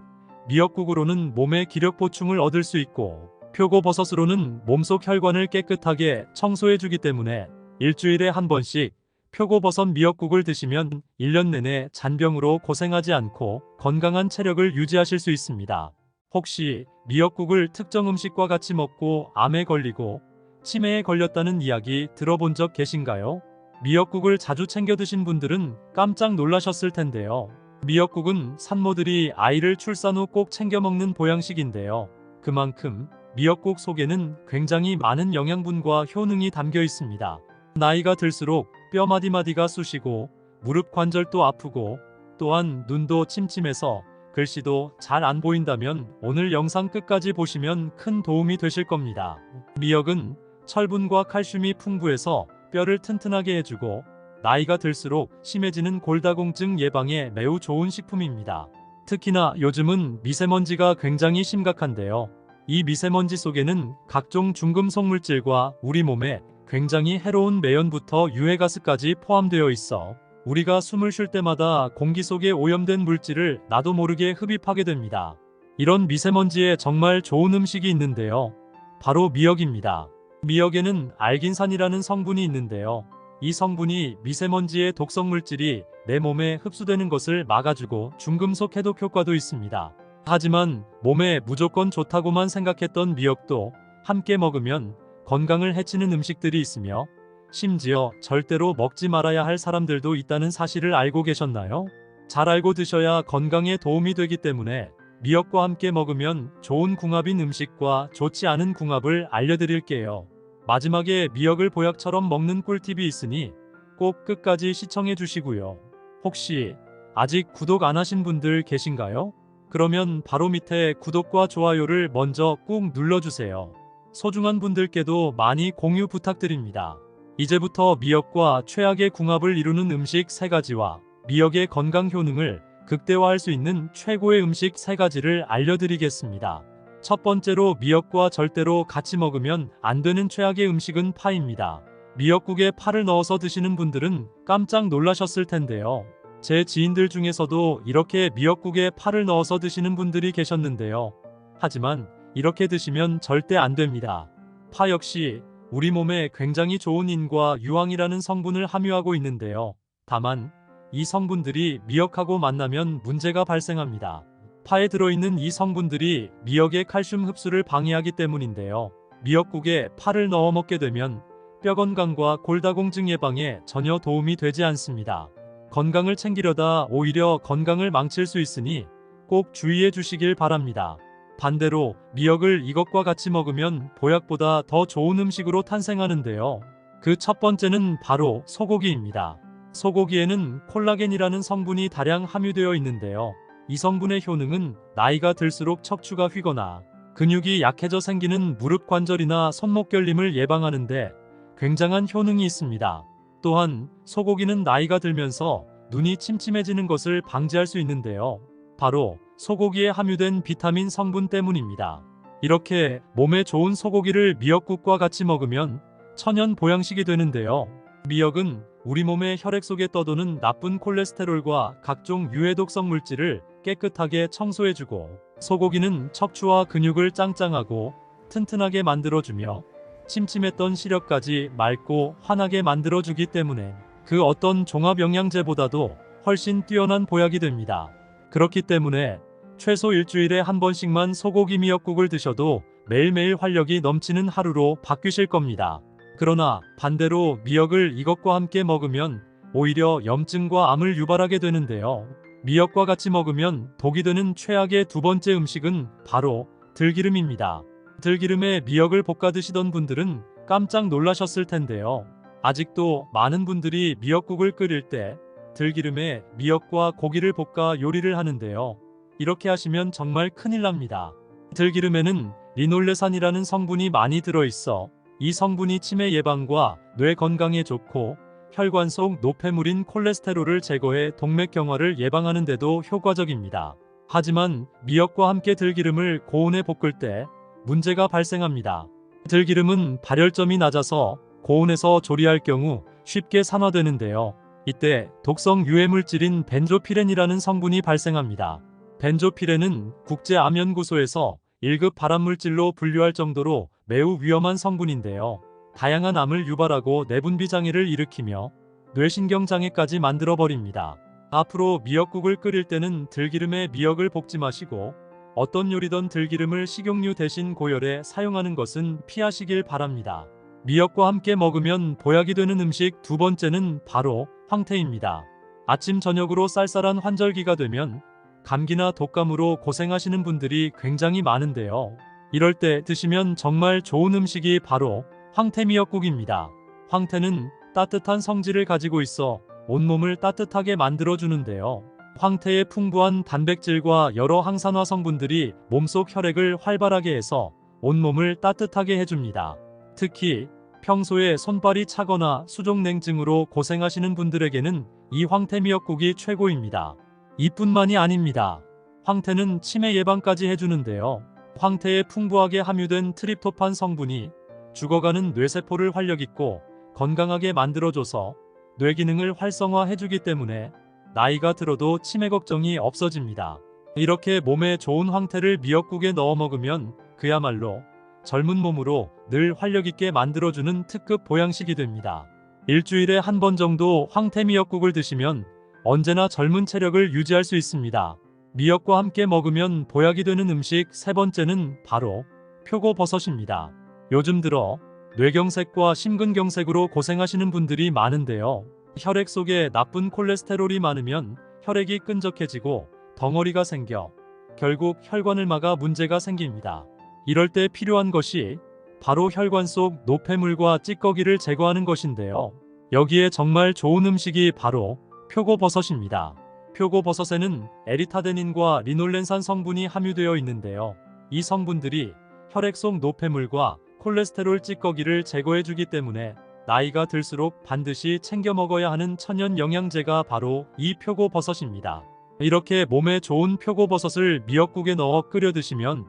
미역국으로는 몸의 기력 보충을 얻을 수 있고 표고버섯으로는 몸속 혈관을 깨끗하게 청소해주기 때문에 일주일에 한 번씩 표고버섯 미역국을 드시면 1년 내내 잔병으로 고생하지 않고 건강한 체력을 유지하실 수 있습니다. 혹시 미역국을 특정 음식과 같이 먹고 암에 걸리고 치매에 걸렸다는 이야기 들어본 적 계신가요? 미역국을 자주 챙겨 드신 분들은 깜짝 놀라셨을 텐데요. 미역국은 산모들이 아이를 출산 후 꼭 챙겨 먹는 보양식인데요. 그만큼 미역국 속에는 굉장히 많은 영양분과 효능이 담겨 있습니다. 나이가 들수록 뼈 마디마디가 쑤시고 무릎 관절도 아프고 또한 눈도 침침해서 글씨도 잘 안 보인다면 오늘 영상 끝까지 보시면 큰 도움이 되실 겁니다. 미역은 철분과 칼슘이 풍부해서 뼈를 튼튼하게 해주고 나이가 들수록 심해지는 골다공증 예방에 매우 좋은 식품입니다. 특히나 요즘은 미세먼지가 굉장히 심각한데요. 이 미세먼지 속에는 각종 중금속 물질과 우리 몸에 굉장히 해로운 매연부터 유해가스까지 포함되어 있어 우리가 숨을 쉴 때마다 공기 속에 오염된 물질을 나도 모르게 흡입하게 됩니다. 이런 미세먼지에 정말 좋은 음식이 있는데요. 바로 미역입니다. 미역에는 알긴산이라는 성분이 있는데요. 이 성분이 미세먼지의 독성 물질이 내 몸에 흡수되는 것을 막아주고 중금속 해독 효과도 있습니다. 하지만 몸에 무조건 좋다고만 생각했던 미역도 함께 먹으면 건강을 해치는 음식들이 있으며 심지어 절대로 먹지 말아야 할 사람들도 있다는 사실을 알고 계셨나요? 잘 알고 드셔야 건강에 도움이 되기 때문에 미역과 함께 먹으면 좋은 궁합인 음식과 좋지 않은 궁합을 알려드릴게요. 마지막에 미역을 보약처럼 먹는 꿀팁이 있으니 꼭 끝까지 시청해 주시고요. 혹시 아직 구독 안 하신 분들 계신가요? 그러면 바로 밑에 구독과 좋아요를 먼저 꾹 눌러주세요. 소중한 분들께도 많이 공유 부탁드립니다. 이제부터 미역과 최악의 궁합을 이루는 음식 3가지와 미역의 건강 효능을 극대화할 수 있는 최고의 음식 3가지를 알려드리겠습니다. 첫 번째로 미역과 절대로 같이 먹으면 안 되는 최악의 음식은 파입니다. 미역국에 파를 넣어서 드시는 분들은 깜짝 놀라셨을 텐데요. 제 지인들 중에서도 이렇게 미역국에 파를 넣어서 드시는 분들이 계셨는데요. 하지만 이렇게 드시면 절대 안 됩니다. 파 역시 우리 몸에 굉장히 좋은 인과 유황이라는 성분을 함유하고 있는데요. 다만 이 성분들이 미역하고 만나면 문제가 발생합니다. 파에 들어있는 이 성분들이 미역의 칼슘 흡수를 방해하기 때문인데요. 미역국에 파를 넣어 먹게 되면 뼈 건강과 골다공증 예방에 전혀 도움이 되지 않습니다. 건강을 챙기려다 오히려 건강을 망칠 수 있으니 꼭 주의해 주시길 바랍니다. 반대로 미역을 이것과 같이 먹으면 보약보다 더 좋은 음식으로 탄생하는데요. 그 첫 번째는 바로 소고기입니다. 소고기에는 콜라겐이라는 성분이 다량 함유되어 있는데요. 이 성분의 효능은 나이가 들수록 척추가 휘거나 근육이 약해져 생기는 무릎 관절이나 손목 결림을 예방하는데 굉장한 효능이 있습니다. 또한 소고기는 나이가 들면서 눈이 침침해지는 것을 방지할 수 있는데요. 바로 소고기에 함유된 비타민 성분 때문입니다. 이렇게 몸에 좋은 소고기를 미역국과 같이 먹으면 천연 보양식이 되는데요. 미역은 우리 몸의 혈액 속에 떠도는 나쁜 콜레스테롤과 각종 유해독성 물질을 깨끗하게 청소해주고, 소고기는 척추와 근육을 짱짱하고 튼튼하게 만들어주며 침침했던 시력까지 맑고 환하게 만들어주기 때문에 그 어떤 종합 영양제보다도 훨씬 뛰어난 보약이 됩니다. 그렇기 때문에 최소 일주일에 한 번씩만 소고기 미역국을 드셔도 매일매일 활력이 넘치는 하루로 바뀌실 겁니다. 그러나 반대로 미역을 이것과 함께 먹으면 오히려 염증과 암을 유발하게 되는데요. 미역과 같이 먹으면 독이 되는 최악의 두 번째 음식은 바로 들기름입니다. 들기름에 미역을 볶아 드시던 분들은 깜짝 놀라셨을 텐데요. 아직도 많은 분들이 미역국을 끓일 때 들기름에 미역과 고기를 볶아 요리를 하는데요. 이렇게 하시면 정말 큰일 납니다. 들기름에는 리놀레산이라는 성분이 많이 들어있어 이 성분이 치매 예방과 뇌 건강에 좋고 혈관 속 노폐물인 콜레스테롤을 제거해 동맥경화를 예방하는 데도 효과적입니다. 하지만 미역과 함께 들기름을 고온에 볶을 때 문제가 발생합니다. 들기름은 발열점이 낮아서 고온에서 조리할 경우 쉽게 산화되는데요. 이때 독성 유해물질인 벤조피렌이라는 성분이 발생합니다. 벤조피렌은 국제암연구소에서 1급 발암물질로 분류할 정도로 매우 위험한 성분인데요. 다양한 암을 유발하고 내분비 장애를 일으키며 뇌신경 장애까지 만들어버립니다. 앞으로 미역국을 끓일 때는 들기름에 미역을 볶지 마시고 어떤 요리든 들기름을 식용유 대신 고열에 사용하는 것은 피하시길 바랍니다. 미역과 함께 먹으면 보약이 되는 음식 두 번째는 바로 황태입니다. 아침 저녁으로 쌀쌀한 환절기가 되면 감기나 독감으로 고생하시는 분들이 굉장히 많은데요. 이럴 때 드시면 정말 좋은 음식이 바로 황태 미역국입니다. 황태는 따뜻한 성질을 가지고 있어 온몸을 따뜻하게 만들어주는데요. 황태의 풍부한 단백질과 여러 항산화 성분들이 몸속 혈액을 활발하게 해서 온몸을 따뜻하게 해줍니다. 특히 평소에 손발이 차거나 수족냉증으로 고생하시는 분들에게는 이 황태 미역국이 최고입니다. 이뿐만이 아닙니다. 황태는 치매 예방까지 해주는데요. 황태에 풍부하게 함유된 트립토판 성분이 죽어가는 뇌세포를 활력있고 건강하게 만들어줘서 뇌 기능을 활성화해주기 때문에 나이가 들어도 치매 걱정이 없어집니다. 이렇게 몸에 좋은 황태를 미역국에 넣어 먹으면 그야말로 젊은 몸으로 늘 활력있게 만들어주는 특급 보양식이 됩니다. 일주일에 한 번 정도 황태 미역국을 드시면 언제나 젊은 체력을 유지할 수 있습니다. 미역과 함께 먹으면 보약이 되는 음식 세 번째는 바로 표고버섯입니다. 요즘 들어 뇌경색과 심근경색으로 고생하시는 분들이 많은데요. 혈액 속에 나쁜 콜레스테롤이 많으면 혈액이 끈적해지고 덩어리가 생겨 결국 혈관을 막아 문제가 생깁니다. 이럴 때 필요한 것이 바로 혈관 속 노폐물과 찌꺼기를 제거하는 것인데요. 여기에 정말 좋은 음식이 바로 표고버섯입니다. 표고버섯에는 에리타데닌과 리놀렌산 성분이 함유되어 있는데요. 이 성분들이 혈액 속 노폐물과 콜레스테롤 찌꺼기를 제거해주기 때문에 나이가 들수록 반드시 챙겨 먹어야 하는 천연 영양제가 바로 이 표고버섯입니다. 이렇게 몸에 좋은 표고버섯을 미역국에 넣어 끓여 드시면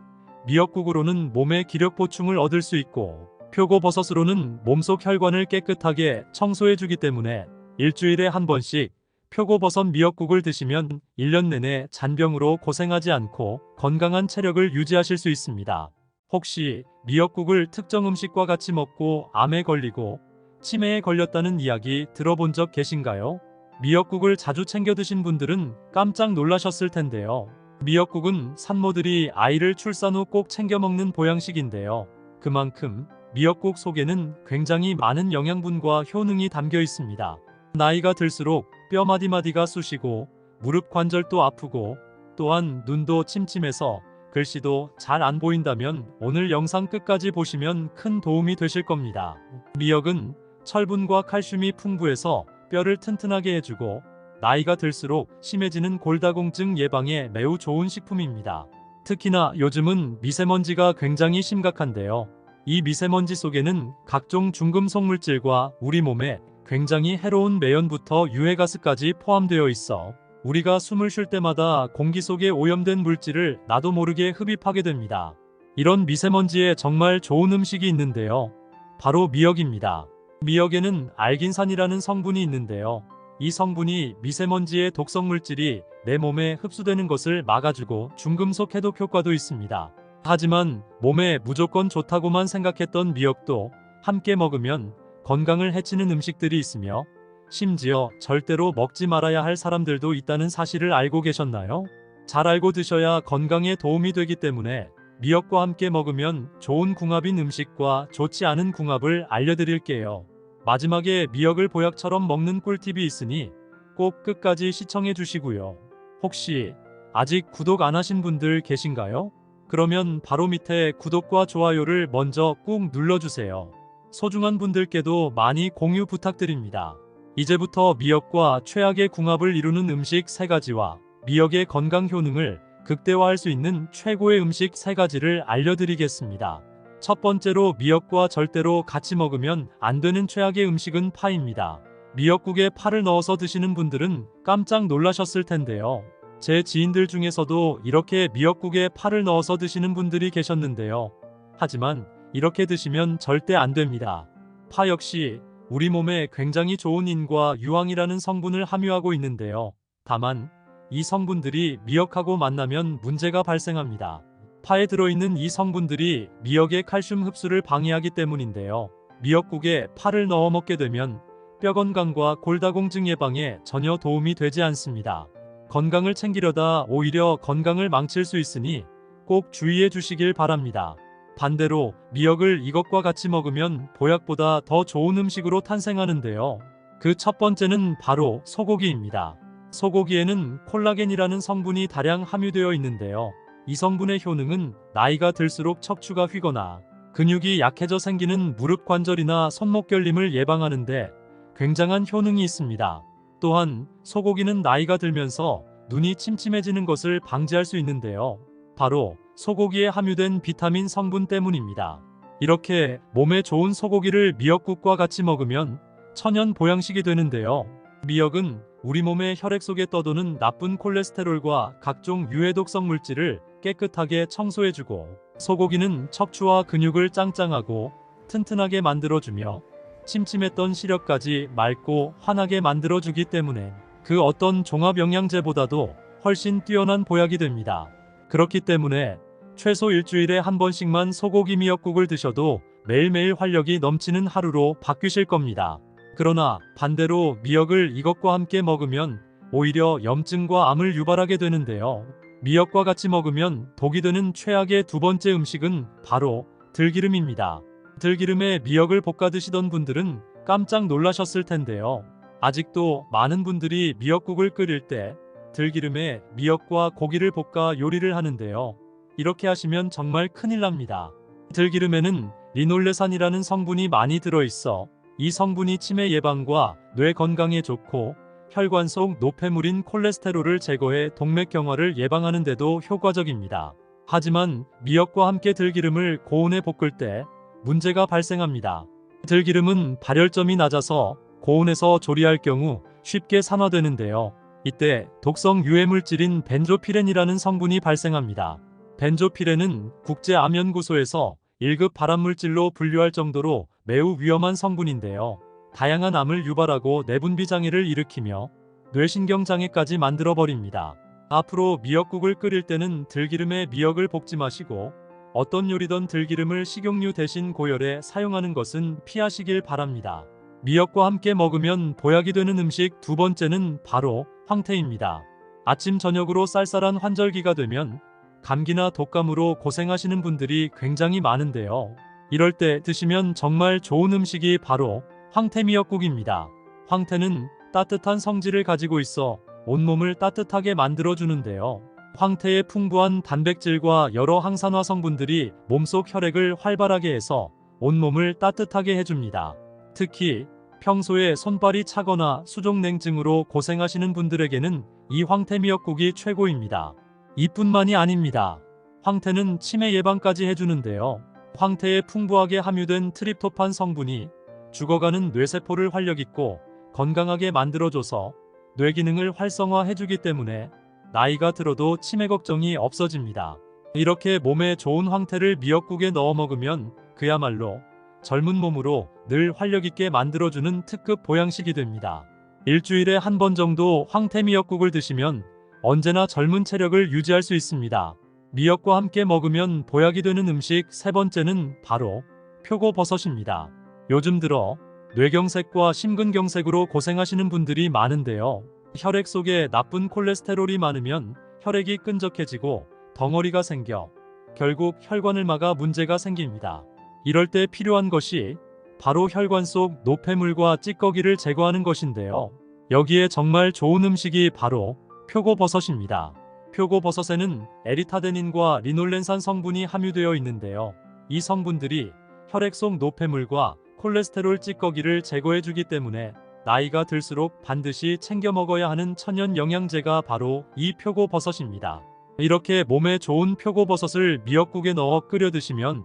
미역국으로는 몸의 기력 보충을 얻을 수 있고 표고버섯으로는 몸속 혈관을 깨끗하게 청소해주기 때문에 일주일에 한 번씩 표고버섯 미역국을 드시면 1년 내내 잔병으로 고생하지 않고 건강한 체력을 유지하실 수 있습니다. 혹시 미역국을 특정 음식과 같이 먹고 암에 걸리고 치매에 걸렸다는 이야기 들어본 적 계신가요? 미역국을 자주 챙겨 드신 분들은 깜짝 놀라셨을 텐데요. 미역국은 산모들이 아이를 출산 후 꼭 챙겨 먹는 보양식인데요. 그만큼 미역국 속에는 굉장히 많은 영양분과 효능이 담겨 있습니다. 나이가 들수록 뼈 마디마디가 쑤시고 무릎 관절도 아프고 또한 눈도 침침해서 글씨도 잘 안 보인다면 오늘 영상 끝까지 보시면 큰 도움이 되실 겁니다. 미역은 철분과 칼슘이 풍부해서 뼈를 튼튼하게 해주고 나이가 들수록 심해지는 골다공증 예방에 매우 좋은 식품입니다. 특히나 요즘은 미세먼지가 굉장히 심각한데요. 이 미세먼지 속에는 각종 중금속 물질과 우리 몸에 굉장히 해로운 매연부터 유해가스까지 포함되어 있어 우리가 숨을 쉴 때마다 공기 속에 오염된 물질을 나도 모르게 흡입하게 됩니다. 이런 미세먼지에 정말 좋은 음식이 있는데요. 바로 미역입니다. 미역에는 알긴산이라는 성분이 있는데요. 이 성분이 미세먼지의 독성 물질이 내 몸에 흡수되는 것을 막아주고 중금속 해독 효과도 있습니다. 하지만 몸에 무조건 좋다고만 생각했던 미역도 함께 먹으면 건강을 해치는 음식들이 있으며 심지어 절대로 먹지 말아야 할 사람들도 있다는 사실을 알고 계셨나요? 잘 알고 드셔야 건강에 도움이 되기 때문에 미역과 함께 먹으면 좋은 궁합인 음식과 좋지 않은 궁합을 알려드릴게요. 마지막에 미역을 보약처럼 먹는 꿀팁이 있으니 꼭 끝까지 시청해 주시고요. 혹시 아직 구독 안 하신 분들 계신가요? 그러면 바로 밑에 구독과 좋아요를 먼저 꾹 눌러주세요. 소중한 분들께도 많이 공유 부탁드립니다. 이제부터 미역과 최악의 궁합을 이루는 음식 3가지와 미역의 건강 효능을 극대화할 수 있는 최고의 음식 3가지를 알려드리겠습니다. 첫 번째로 미역과 절대로 같이 먹으면 안 되는 최악의 음식은 파입니다. 미역국에 파를 넣어서 드시는 분들은 깜짝 놀라셨을 텐데요. 제 지인들 중에서도 이렇게 미역국에 파를 넣어서 드시는 분들이 계셨는데요. 하지만 이렇게 드시면 절대 안 됩니다. 파 역시 우리 몸에 굉장히 좋은 인과 유황이라는 성분을 함유하고 있는데요. 다만 이 성분들이 미역하고 만나면 문제가 발생합니다. 파에 들어있는 이 성분들이 미역의 칼슘 흡수를 방해하기 때문인데요. 미역국에 파를 넣어 먹게 되면 뼈 건강과 골다공증 예방에 전혀 도움이 되지 않습니다. 건강을 챙기려다 오히려 건강을 망칠 수 있으니 꼭 주의해 주시길 바랍니다. 반대로 미역을 이것과 같이 먹으면 보약보다 더 좋은 음식으로 탄생하는데요. 그 첫 번째는 바로 소고기입니다. 소고기에는 콜라겐이라는 성분이 다량 함유되어 있는데요. 이 성분의 효능은 나이가 들수록 척추가 휘거나 근육이 약해져 생기는 무릎 관절이나 손목 결림을 예방하는데 굉장한 효능이 있습니다. 또한 소고기는 나이가 들면서 눈이 침침해지는 것을 방지할 수 있는데요. 바로 소고기에 함유된 비타민 성분 때문입니다. 이렇게 몸에 좋은 소고기를 미역국과 같이 먹으면 천연 보양식이 되는데요. 미역은 우리 몸의 혈액 속에 떠도는 나쁜 콜레스테롤과 각종 유해 독성 물질을 깨끗하게 청소해주고 소고기는 척추와 근육을 짱짱하고 튼튼하게 만들어주며 침침했던 시력까지 맑고 환하게 만들어주기 때문에 그 어떤 종합 영양제보다도 훨씬 뛰어난 보약이 됩니다. 그렇기 때문에 최소 일주일에 한 번씩만 소고기 미역국을 드셔도 매일매일 활력이 넘치는 하루로 바뀌실 겁니다. 그러나 반대로 미역을 이것과 함께 먹으면 오히려 염증과 암을 유발하게 되는데요. 미역과 같이 먹으면 독이 되는 최악의 두 번째 음식은 바로 들기름입니다. 들기름에 미역을 볶아 드시던 분들은 깜짝 놀라셨을 텐데요. 아직도 많은 분들이 미역국을 끓일 때 들기름에 미역과 고기를 볶아 요리를 하는데요. 이렇게 하시면 정말 큰일 납니다. 들기름에는 리놀레산이라는 성분이 많이 들어있어 이 성분이 치매 예방과 뇌 건강에 좋고 혈관 속 노폐물인 콜레스테롤을 제거해 동맥경화를 예방하는 데도 효과적입니다. 하지만 미역과 함께 들기름을 고온에 볶을 때 문제가 발생합니다. 들기름은 발열점이 낮아서 고온에서 조리할 경우 쉽게 산화되는데요. 이때 독성 유해물질인 벤조피렌이라는 성분이 발생합니다. 벤조피렌은 국제암연구소에서 1급 발암물질로 분류할 정도로 매우 위험한 성분인데요. 다양한 암을 유발하고 내분비 장애를 일으키며 뇌신경장애까지 만들어버립니다. 앞으로 미역국을 끓일 때는 들기름에 미역을 볶지 마시고 어떤 요리든 들기름을 식용유 대신 고열에 사용하는 것은 피하시길 바랍니다. 미역과 함께 먹으면 보약이 되는 음식 두 번째는 바로 황태입니다. 아침 저녁으로 쌀쌀한 환절기가 되면 감기나 독감으로 고생하시는 분들이 굉장히 많은데요. 이럴 때 드시면 정말 좋은 음식이 바로 황태 미역국입니다. 황태는 따뜻한 성질을 가지고 있어 온몸을 따뜻하게 만들어주는데요. 황태의 풍부한 단백질과 여러 항산화 성분들이 몸속 혈액을 활발하게 해서 온몸을 따뜻하게 해줍니다. 특히 평소에 손발이 차거나 수족냉증으로 고생하시는 분들에게는 이 황태 미역국이 최고입니다. 이뿐만이 아닙니다. 황태는 치매 예방까지 해주는데요. 황태에 풍부하게 함유된 트립토판 성분이 죽어가는 뇌세포를 활력있고 건강하게 만들어줘서 뇌 기능을 활성화해주기 때문에 나이가 들어도 치매 걱정이 없어집니다. 이렇게 몸에 좋은 황태를 미역국에 넣어 먹으면 그야말로 젊은 몸으로 늘 활력있게 만들어주는 특급 보양식이 됩니다. 일주일에 한 번 정도 황태 미역국을 드시면 언제나 젊은 체력을 유지할 수 있습니다. 미역과 함께 먹으면 보약이 되는 음식 세 번째는 바로 표고버섯입니다. 요즘 들어 뇌경색과 심근경색으로 고생하시는 분들이 많은데요. 혈액 속에 나쁜 콜레스테롤이 많으면 혈액이 끈적해지고 덩어리가 생겨 결국 혈관을 막아 문제가 생깁니다. 이럴 때 필요한 것이 바로 혈관 속 노폐물과 찌꺼기를 제거하는 것인데요. 여기에 정말 좋은 음식이 바로 표고버섯입니다. 표고버섯에는 에리타데닌과 리놀렌산 성분이 함유되어 있는데요. 이 성분들이 혈액 속 노폐물과 콜레스테롤 찌꺼기를 제거해주기 때문에 나이가 들수록 반드시 챙겨 먹어야 하는 천연 영양제가 바로 이 표고버섯입니다. 이렇게 몸에 좋은 표고버섯을 미역국에 넣어 끓여 드시면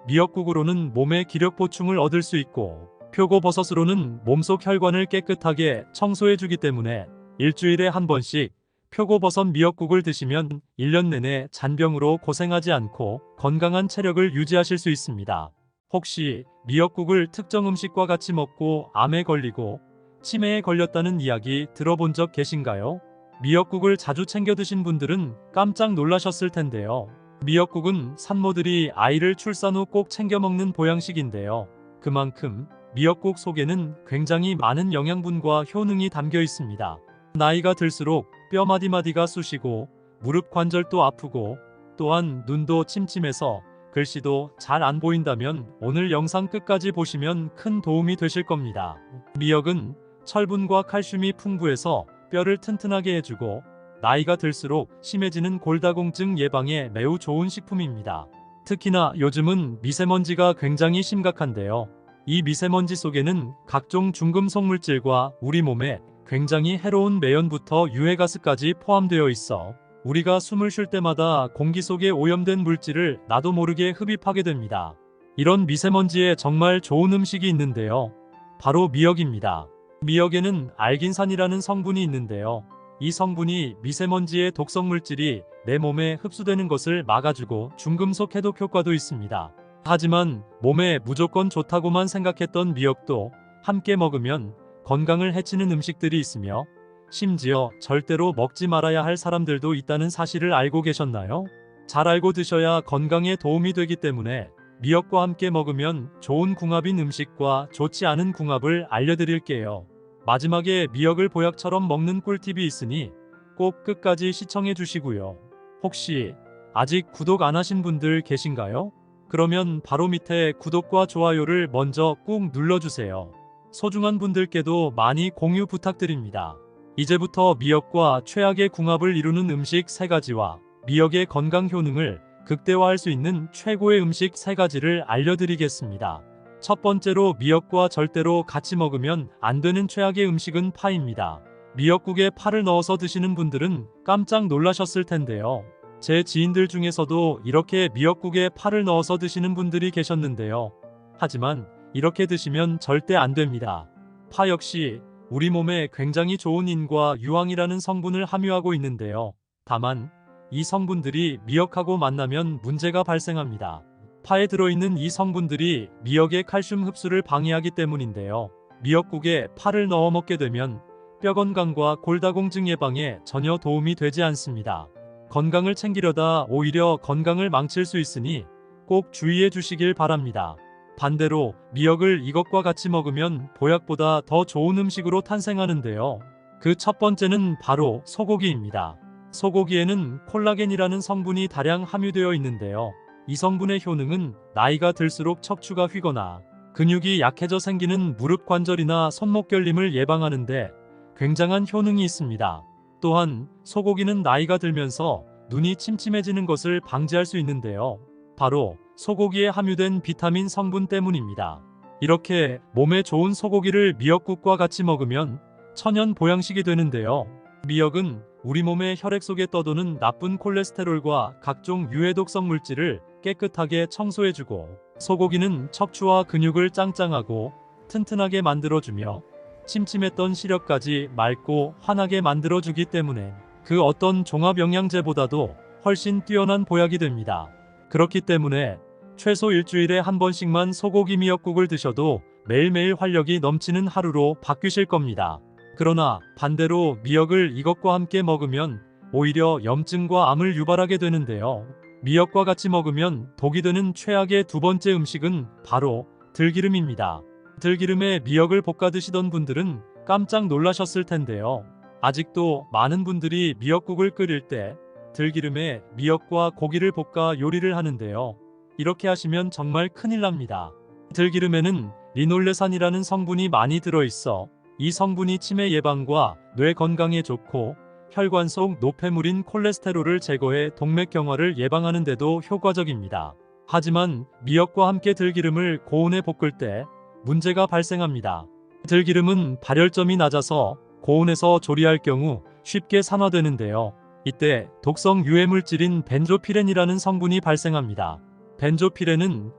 미역국으로는 몸의 기력 보충을 얻을 수 있고 표고버섯으로는 몸속 혈관을 깨끗하게 청소해주기 때문에 일주일에 한 번씩 표고버섯 미역국을 드시면 1년 내내 잔병으로 고생하지 않고 건강한 체력을 유지하실 수 있습니다. 혹시 미역국을 특정 음식과 같이 먹고 암에 걸리고 치매에 걸렸다는 이야기 들어본 적 계신가요? 미역국을 자주 챙겨 드신 분들은 깜짝 놀라셨을 텐데요. 미역국은 산모들이 아이를 출산 후 꼭 챙겨 먹는 보양식인데요. 그만큼 미역국 속에는 굉장히 많은 영양분과 효능이 담겨 있습니다. 나이가 들수록 뼈 마디마디가 쑤시고 무릎 관절도 아프고 또한 눈도 침침해서 글씨도 잘 안 보인다면 오늘 영상 끝까지 보시면 큰 도움이 되실 겁니다. 미역은 철분과 칼슘이 풍부해서 뼈를 튼튼하게 해주고 나이가 들수록 심해지는 골다공증 예방에 매우 좋은 식품입니다. 특히나 요즘은 미세먼지가 굉장히 심각한데요. 이 미세먼지 속에는 각종 중금속 물질과 우리 몸에 굉장히 해로운 매연부터 유해가스까지 포함되어 있어 우리가 숨을 쉴 때마다 공기 속에 오염된 물질을 나도 모르게 흡입하게 됩니다. 이런 미세먼지에 정말 좋은 음식이 있는데요. 바로 미역입니다. 미역에는 알긴산이라는 성분이 있는데요. 이 성분이 미세먼지의 독성 물질이 내 몸에 흡수되는 것을 막아주고 중금속 해독 효과도 있습니다. 하지만 몸에 무조건 좋다고만 생각했던 미역도 함께 먹으면 건강을 해치는 음식들이 있으며 심지어 절대로 먹지 말아야 할 사람들도 있다는 사실을 알고 계셨나요? 잘 알고 드셔야 건강에 도움이 되기 때문에 미역과 함께 먹으면 좋은 궁합인 음식과 좋지 않은 궁합을 알려드릴게요. 마지막에 미역을 보약처럼 먹는 꿀팁이 있으니 꼭 끝까지 시청해 주시고요. 혹시 아직 구독 안 하신 분들 계신가요? 그러면 바로 밑에 구독과 좋아요를 먼저 꾹 눌러주세요. 소중한 분들께도 많이 공유 부탁드립니다. 이제부터 미역과 최악의 궁합을 이루는 음식 3가지와 미역의 건강 효능을 극대화할 수 있는 최고의 음식 3가지를 알려드리겠습니다. 첫 번째로 미역과 절대로 같이 먹으면 안 되는 최악의 음식은 파입니다. 미역국에 파를 넣어서 드시는 분들은 깜짝 놀라셨을 텐데요. 제 지인들 중에서도 이렇게 미역국에 파를 넣어서 드시는 분들이 계셨는데요. 하지만 이렇게 드시면 절대 안 됩니다. 파 역시 우리 몸에 굉장히 좋은 인과 유황이라는 성분을 함유하고 있는데요. 다만 이 성분들이 미역하고 만나면 문제가 발생합니다. 파에 들어있는 이 성분들이 미역의 칼슘 흡수를 방해하기 때문인데요. 미역국에 파를 넣어 먹게 되면 뼈 건강과 골다공증 예방에 전혀 도움이 되지 않습니다. 건강을 챙기려다 오히려 건강을 망칠 수 있으니 꼭 주의해 주시길 바랍니다. 반대로 미역을 이것과 같이 먹으면 보약보다 더 좋은 음식으로 탄생하는데요. 그 첫 번째는 바로 소고기입니다. 소고기에는 콜라겐이라는 성분이 다량 함유되어 있는데요. 이 성분의 효능은 나이가 들수록 척추가 휘거나 근육이 약해져 생기는 무릎 관절이나 손목 결림을 예방하는데 굉장한 효능이 있습니다. 또한 소고기는 나이가 들면서 눈이 침침해지는 것을 방지할 수 있는데요. 바로 소고기에 함유된 비타민 성분 때문입니다. 이렇게 몸에 좋은 소고기를 미역국과 같이 먹으면 천연 보양식이 되는데요. 미역은 우리 몸의 혈액 속에 떠도는 나쁜 콜레스테롤과 각종 유해독성 물질을 깨끗하게 청소해주고, 소고기는 척추와 근육을 짱짱하고 튼튼하게 만들어주며 침침했던 시력까지 맑고 환하게 만들어주기 때문에 그 어떤 종합 영양제보다도 훨씬 뛰어난 보약이 됩니다. 그렇기 때문에 최소 일주일에 한 번씩만 소고기 미역국을 드셔도 매일매일 활력이 넘치는 하루로 바뀌실 겁니다. 그러나 반대로 미역을 이것과 함께 먹으면 오히려 염증과 암을 유발하게 되는데요. 미역과 같이 먹으면 독이 되는 최악의 두 번째 음식은 바로 들기름입니다. 들기름에 미역을 볶아 드시던 분들은 깜짝 놀라셨을 텐데요. 아직도 많은 분들이 미역국을 끓일 때 들기름에 미역과 고기를 볶아 요리를 하는데요. 이렇게 하시면 정말 큰일 납니다. 들기름에는 리놀레산이라는 성분이 많이 들어있어 이 성분이 치매 예방과 뇌 건강에 좋고 혈관 속 노폐물인 콜레스테롤을 제거해 동맥경화를 예방하는 데도 효과적입니다. 하지만 미역과 함께 들기름을 고온에 볶을 때 문제가 발생합니다. 들기름은 발열점이 낮아서 고온에서 조리할 경우 쉽게 산화되는데요. 이때 독성 유해물질인 벤조피렌이라는 성분이 발생합니다. 벤조피렌은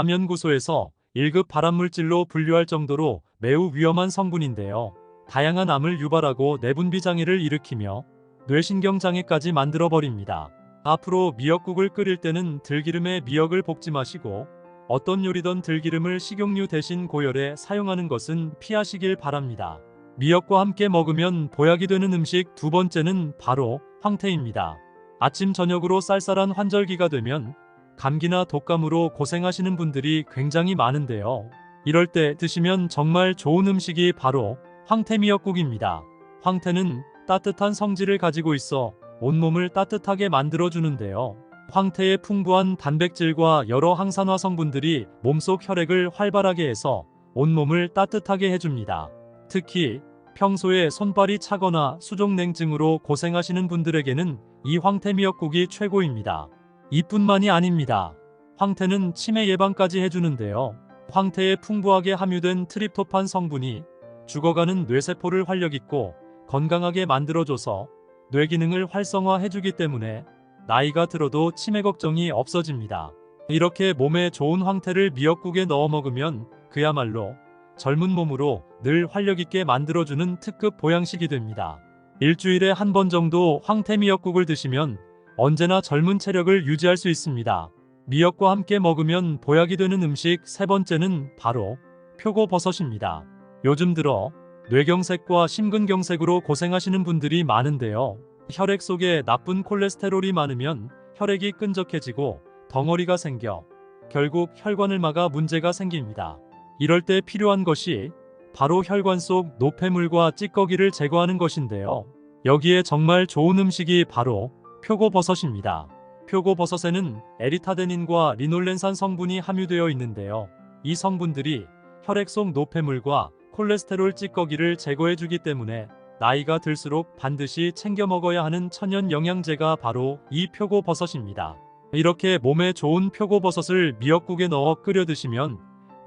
국제암연구소에서 1급 발암물질로 분류할 정도로 매우 위험한 성분인데요. 다양한 암을 유발하고 내분비 장애를 일으키며 뇌신경 장애까지 만들어버립니다. 앞으로 미역국을 끓일 때는 들기름에 미역을 볶지 마시고 어떤 요리든 들기름을 식용유 대신 고열에 사용하는 것은 피하시길 바랍니다. 미역과 함께 먹으면 보약이 되는 음식 두 번째는 바로 황태입니다. 아침 저녁으로 쌀쌀한 환절기가 되면 감기나 독감으로 고생하시는 분들이 굉장히 많은데요. 이럴 때 드시면 정말 좋은 음식이 바로 황태 미역국입니다. 황태는 따뜻한 성질을 가지고 있어 온몸을 따뜻하게 만들어주는데요. 황태의 풍부한 단백질과 여러 항산화 성분들이 몸속 혈액을 활발하게 해서 온몸을 따뜻하게 해줍니다. 특히 평소에 손발이 차거나 수족냉증으로 고생하시는 분들에게는 이 황태 미역국이 최고입니다. 이뿐만이 아닙니다. 황태는 치매 예방까지 해주는데요. 황태에 풍부하게 함유된 트립토판 성분이 죽어가는 뇌세포를 활력있고 건강하게 만들어줘서 뇌 기능을 활성화해주기 때문에 나이가 들어도 치매 걱정이 없어집니다. 이렇게 몸에 좋은 황태를 미역국에 넣어 먹으면 그야말로 젊은 몸으로 늘 활력있게 만들어주는 특급 보양식이 됩니다. 일주일에 한 번 정도 황태 미역국을 드시면 언제나 젊은 체력을 유지할 수 있습니다. 미역과 함께 먹으면 보약이 되는 음식 세 번째는 바로 표고버섯입니다. 요즘 들어 뇌경색과 심근경색으로 고생하시는 분들이 많은데요. 혈액 속에 나쁜 콜레스테롤이 많으면 혈액이 끈적해지고 덩어리가 생겨 결국 혈관을 막아 문제가 생깁니다. 이럴 때 필요한 것이 바로 혈관 속 노폐물과 찌꺼기를 제거하는 것인데요. 여기에 정말 좋은 음식이 바로 표고버섯입니다. 표고버섯에는 에리타데닌과 리놀렌산 성분이 함유되어 있는데요. 이 성분들이 혈액 속 노폐물과 콜레스테롤 찌꺼기를 제거해주기 때문에 나이가 들수록 반드시 챙겨 먹어야 하는 천연 영양제가 바로 이 표고버섯입니다. 이렇게 몸에 좋은 표고버섯을 미역국에 넣어 끓여 드시면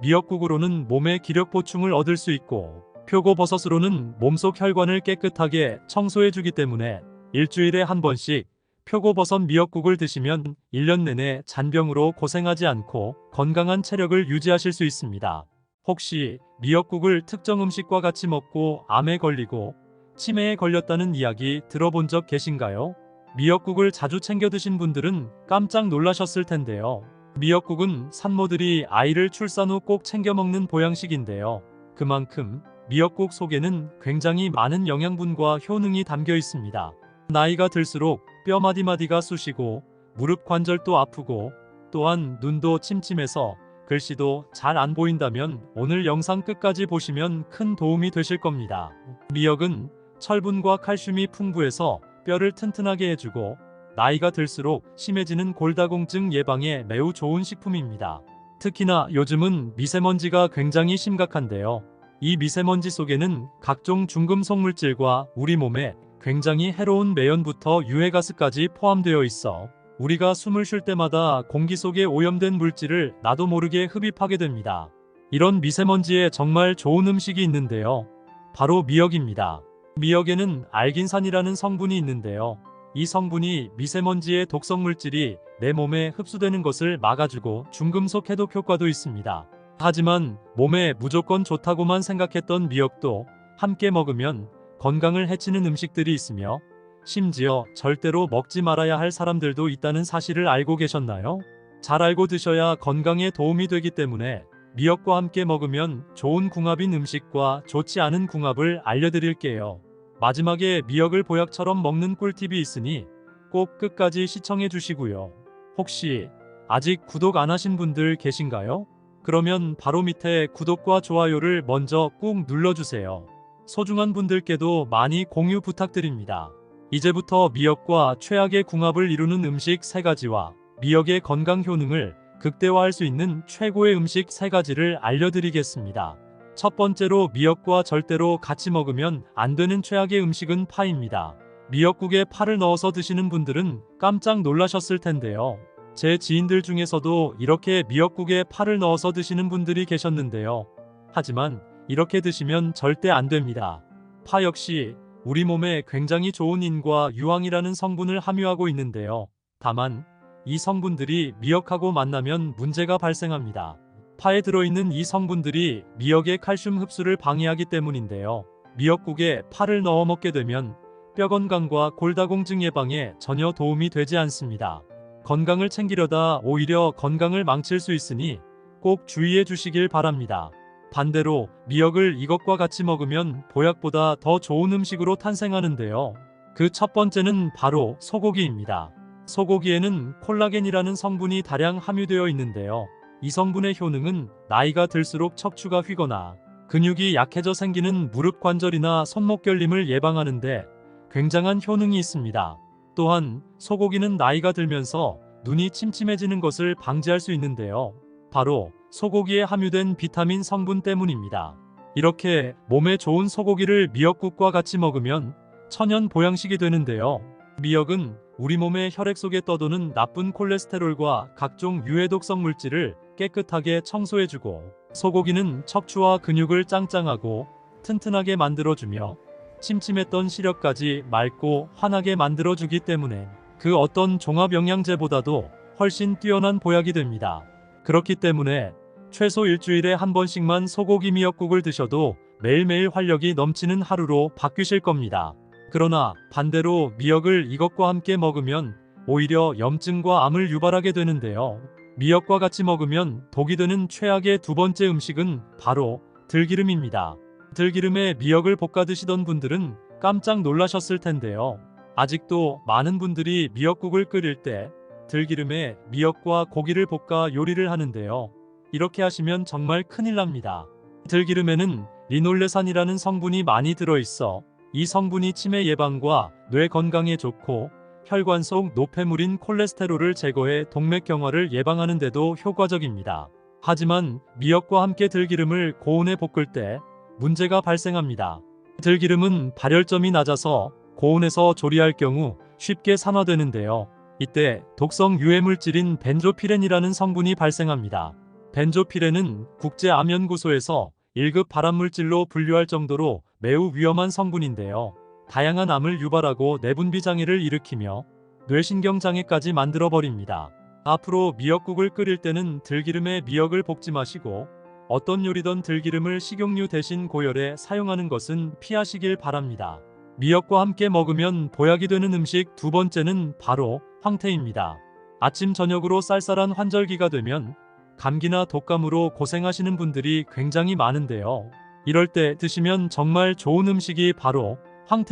미역국으로는 몸에 기력 보충을 얻을 수 있고 표고버섯으로는 몸속 혈관을 깨끗하게 청소해주기 때문에 일주일에 한 번씩 표고버섯 미역국을 드시면 1년 내내 잔병으로 고생하지 않고 건강한 체력을 유지하실 수 있습니다. 혹시 미역국을 특정 음식과 같이 먹고 암에 걸리고 치매에 걸렸다는 이야기 들어본 적 계신가요? 미역국을 자주 챙겨 드신 분들은 깜짝 놀라셨을 텐데요. 미역국은 산모들이 아이를 출산 후 꼭 챙겨 먹는 보양식인데요. 그만큼 미역국 속에는 굉장히 많은 영양분과 효능이 담겨 있습니다. 나이가 들수록 뼈 마디마디가 쑤시고 무릎 관절도 아프고 또한 눈도 침침해서 글씨도 잘 안 보인다면 오늘 영상 끝까지 보시면 큰 도움이 되실 겁니다. 미역은 철분과 칼슘이 풍부해서 뼈를 튼튼하게 해주고 나이가 들수록 심해지는 골다공증 예방에 매우 좋은 식품입니다. 특히나 요즘은 미세먼지가 굉장히 심각한데요. 이 미세먼지 속에는 각종 중금속 물질과 우리 몸에 굉장히 해로운 매연부터 유해가스까지 포함되어 있어 우리가 숨을 쉴 때마다 공기 속에 오염된 물질을 나도 모르게 흡입하게 됩니다. 이런 미세먼지에 정말 좋은 음식이 있는데요. 바로 미역입니다. 미역에는 알긴산이라는 성분이 있는데요. 이 성분이 미세먼지의 독성 물질이 내 몸에 흡수되는 것을 막아주고 중금속 해독 효과도 있습니다. 하지만 몸에 무조건 좋다고만 생각했던 미역도 함께 먹으면 건강을 해치는 음식들이 있으며 심지어 절대로 먹지 말아야 할 사람들도 있다는 사실을 알고 계셨나요? 잘 알고 드셔야 건강에 도움이 되기 때문에 미역과 함께 먹으면 좋은 궁합인 음식과 좋지 않은 궁합을 알려드릴게요. 마지막에 미역을 보약처럼 먹는 꿀팁이 있으니 꼭 끝까지 시청해 주시고요. 혹시 아직 구독 안 하신 분들 계신가요? 그러면 바로 밑에 구독과 좋아요를 먼저 꾹 눌러주세요. 소중한 분들께도 많이 공유 부탁드립니다. 이제부터 미역과 최악의 궁합을 이루는 음식 3가지와 미역의 건강 효능을 극대화할 수 있는 최고의 음식 3가지를 알려드리겠습니다. 첫 번째로 미역과 절대로 같이 먹으면 안 되는 최악의 음식은 파입니다. 미역국에 파를 넣어서 드시는 분들은 깜짝 놀라셨을 텐데요. 제 지인들 중에서도 이렇게 미역국에 파를 넣어서 드시는 분들이 계셨는데요. 하지만 이렇게 드시면 절대 안 됩니다. 파 역시 우리 몸에 굉장히 좋은 인과 유황이라는 성분을 함유하고 있는데요. 다만 이 성분들이 미역하고 만나면 문제가 발생합니다. 파에 들어있는 이 성분들이 미역의 칼슘 흡수를 방해하기 때문인데요. 미역국에 파를 넣어 먹게 되면 뼈 건강과 골다공증 예방에 전혀 도움이 되지 않습니다. 건강을 챙기려다 오히려 건강을 망칠 수 있으니 꼭 주의해 주시길 바랍니다. 반대로 미역을 이것과 같이 먹으면 보약보다 더 좋은 음식으로 탄생하는데요. 그 첫 번째는 바로 소고기입니다. 소고기에는 콜라겐이라는 성분이 다량 함유되어 있는데요. 이 성분의 효능은 나이가 들수록 척추가 휘거나 근육이 약해져 생기는 무릎 관절이나 손목 결림을 예방하는데 굉장한 효능이 있습니다. 또한 소고기는 나이가 들면서 눈이 침침해지는 것을 방지할 수 있는데요. 바로 소고기에 함유된 비타민 성분 때문입니다. 이렇게 몸에 좋은 소고기를 미역국과 같이 먹으면 천연 보양식이 되는데요. 미역은 우리 몸의 혈액 속에 떠도는 나쁜 콜레스테롤과 각종 유해독성 물질을 깨끗하게 청소해주고 소고기는 척추와 근육을 짱짱하고 튼튼하게 만들어주며 침침했던 시력까지 맑고 환하게 만들어주기 때문에 그 어떤 종합 영양제보다도 훨씬 뛰어난 보약이 됩니다. 그렇기 때문에 최소 일주일에 한 번씩만 소고기 미역국을 드셔도 매일매일 활력이 넘치는 하루로 바뀌실 겁니다. 그러나 반대로 미역을 이것과 함께 먹으면 오히려 염증과 암을 유발하게 되는데요. 미역과 같이 먹으면 독이 되는 최악의 두 번째 음식은 바로 들기름입니다. 들기름에 미역을 볶아 드시던 분들은 깜짝 놀라셨을 텐데요. 아직도 많은 분들이 미역국을 끓일 때 들기름에 미역과 고기를 볶아 요리를 하는데요. 이렇게 하시면 정말 큰일 납니다. 들기름에는 리놀레산이라는 성분이 많이 들어있어 이 성분이 치매 예방과 뇌 건강에 좋고 혈관 속 노폐물인 콜레스테롤을 제거해 동맥경화를 예방하는 데도 효과적입니다. 하지만 미역과 함께 들기름을 고온에 볶을 때 문제가 발생합니다. 들기름은 발열점이 낮아서 고온에서 조리할 경우 쉽게 산화되는데요. 이때 독성 유해물질인 벤조피렌이라는 성분이 발생합니다. 벤조피렌은 국제암연구소에서 1급 발암물질로 분류할 정도로 매우 위험한 성분인데요. 다양한 암을 유발하고 내분비 장애를 일으키며 뇌신경 장애까지 만들어버립니다. 앞으로 미역국을 끓일 때는 들기름에 미역을 볶지 마시고 어떤 요리든 들기름을 식용유 대신 고열에 사용하는 것은 피하시길 바랍니다. 미역과 함께 먹으면 보약이 되는 음식 두 번째는 바로 황태입니다. 아침 저녁으로 쌀쌀한 환절기가 되면 감기나 독감으로 고생하시는 분들이 굉장히 많은데요. 이럴 때 드시면 정말 좋은 음식이 바로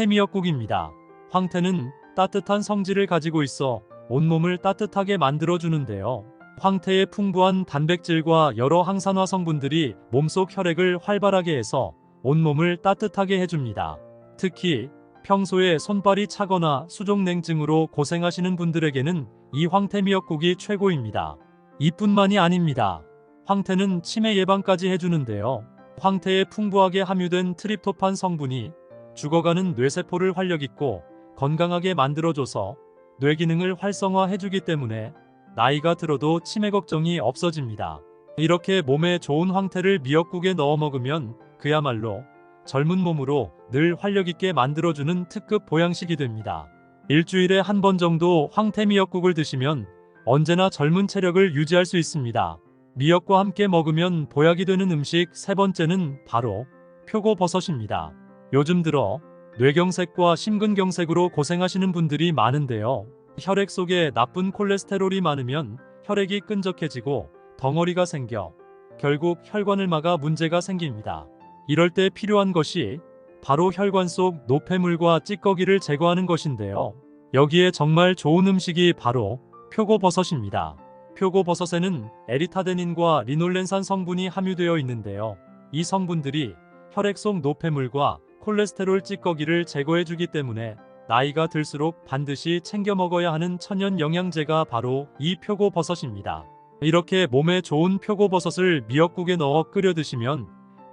황태미역국입니다. 황태는 따뜻한 성질을 가지고 있어 온몸을 따뜻하게 만들어주는데요. 황태의 풍부한 단백질과 여러 항산화 성분들이 몸속 혈액을 활발하게 해서 온몸을 따뜻하게 해줍니다. 특히 평소에 손발이 차거나 수족냉증으로 고생하시는 분들에게는 이 황태미역국이 최고입니다. 이뿐만이 아닙니다. 황태는 치매 예방까지 해주는데요. 황태에 풍부하게 함유된 트립토판 성분이 죽어가는 뇌세포를 활력있고 건강하게 만들어줘서 뇌 기능을 활성화해주기 때문에 나이가 들어도 치매 걱정이 없어집니다. 이렇게 몸에 좋은 황태를 미역국에 넣어 먹으면 그야말로 젊은 몸으로 늘 활력있게 만들어주는 특급 보양식이 됩니다. 일주일에 한 번 정도 황태 미역국을 드시면 언제나 젊은 체력을 유지할 수 있습니다. 미역과 함께 먹으면 보약이 되는 음식 세 번째는 바로 표고버섯입니다. 요즘 들어 뇌경색과 심근경색으로 고생하시는 분들이 많은데요. 혈액 속에 나쁜 콜레스테롤이 많으면 혈액이 끈적해지고 덩어리가 생겨 결국 혈관을 막아 문제가 생깁니다. 이럴 때 필요한 것이 바로 혈관 속 노폐물과 찌꺼기를 제거하는 것인데요. 여기에 정말 좋은 음식이 바로 표고버섯입니다. 표고버섯에는 에리타데닌과 리놀렌산 성분이 함유되어 있는데요. 이 성분들이 혈액 속 노폐물과 콜레스테롤 찌꺼기를 제거해주기 때문에 나이가 들수록 반드시 챙겨 먹어야 하는 천연 영양제가 바로 이 표고버섯입니다. 이렇게 몸에 좋은 표고버섯을 미역국에 넣어 끓여 드시면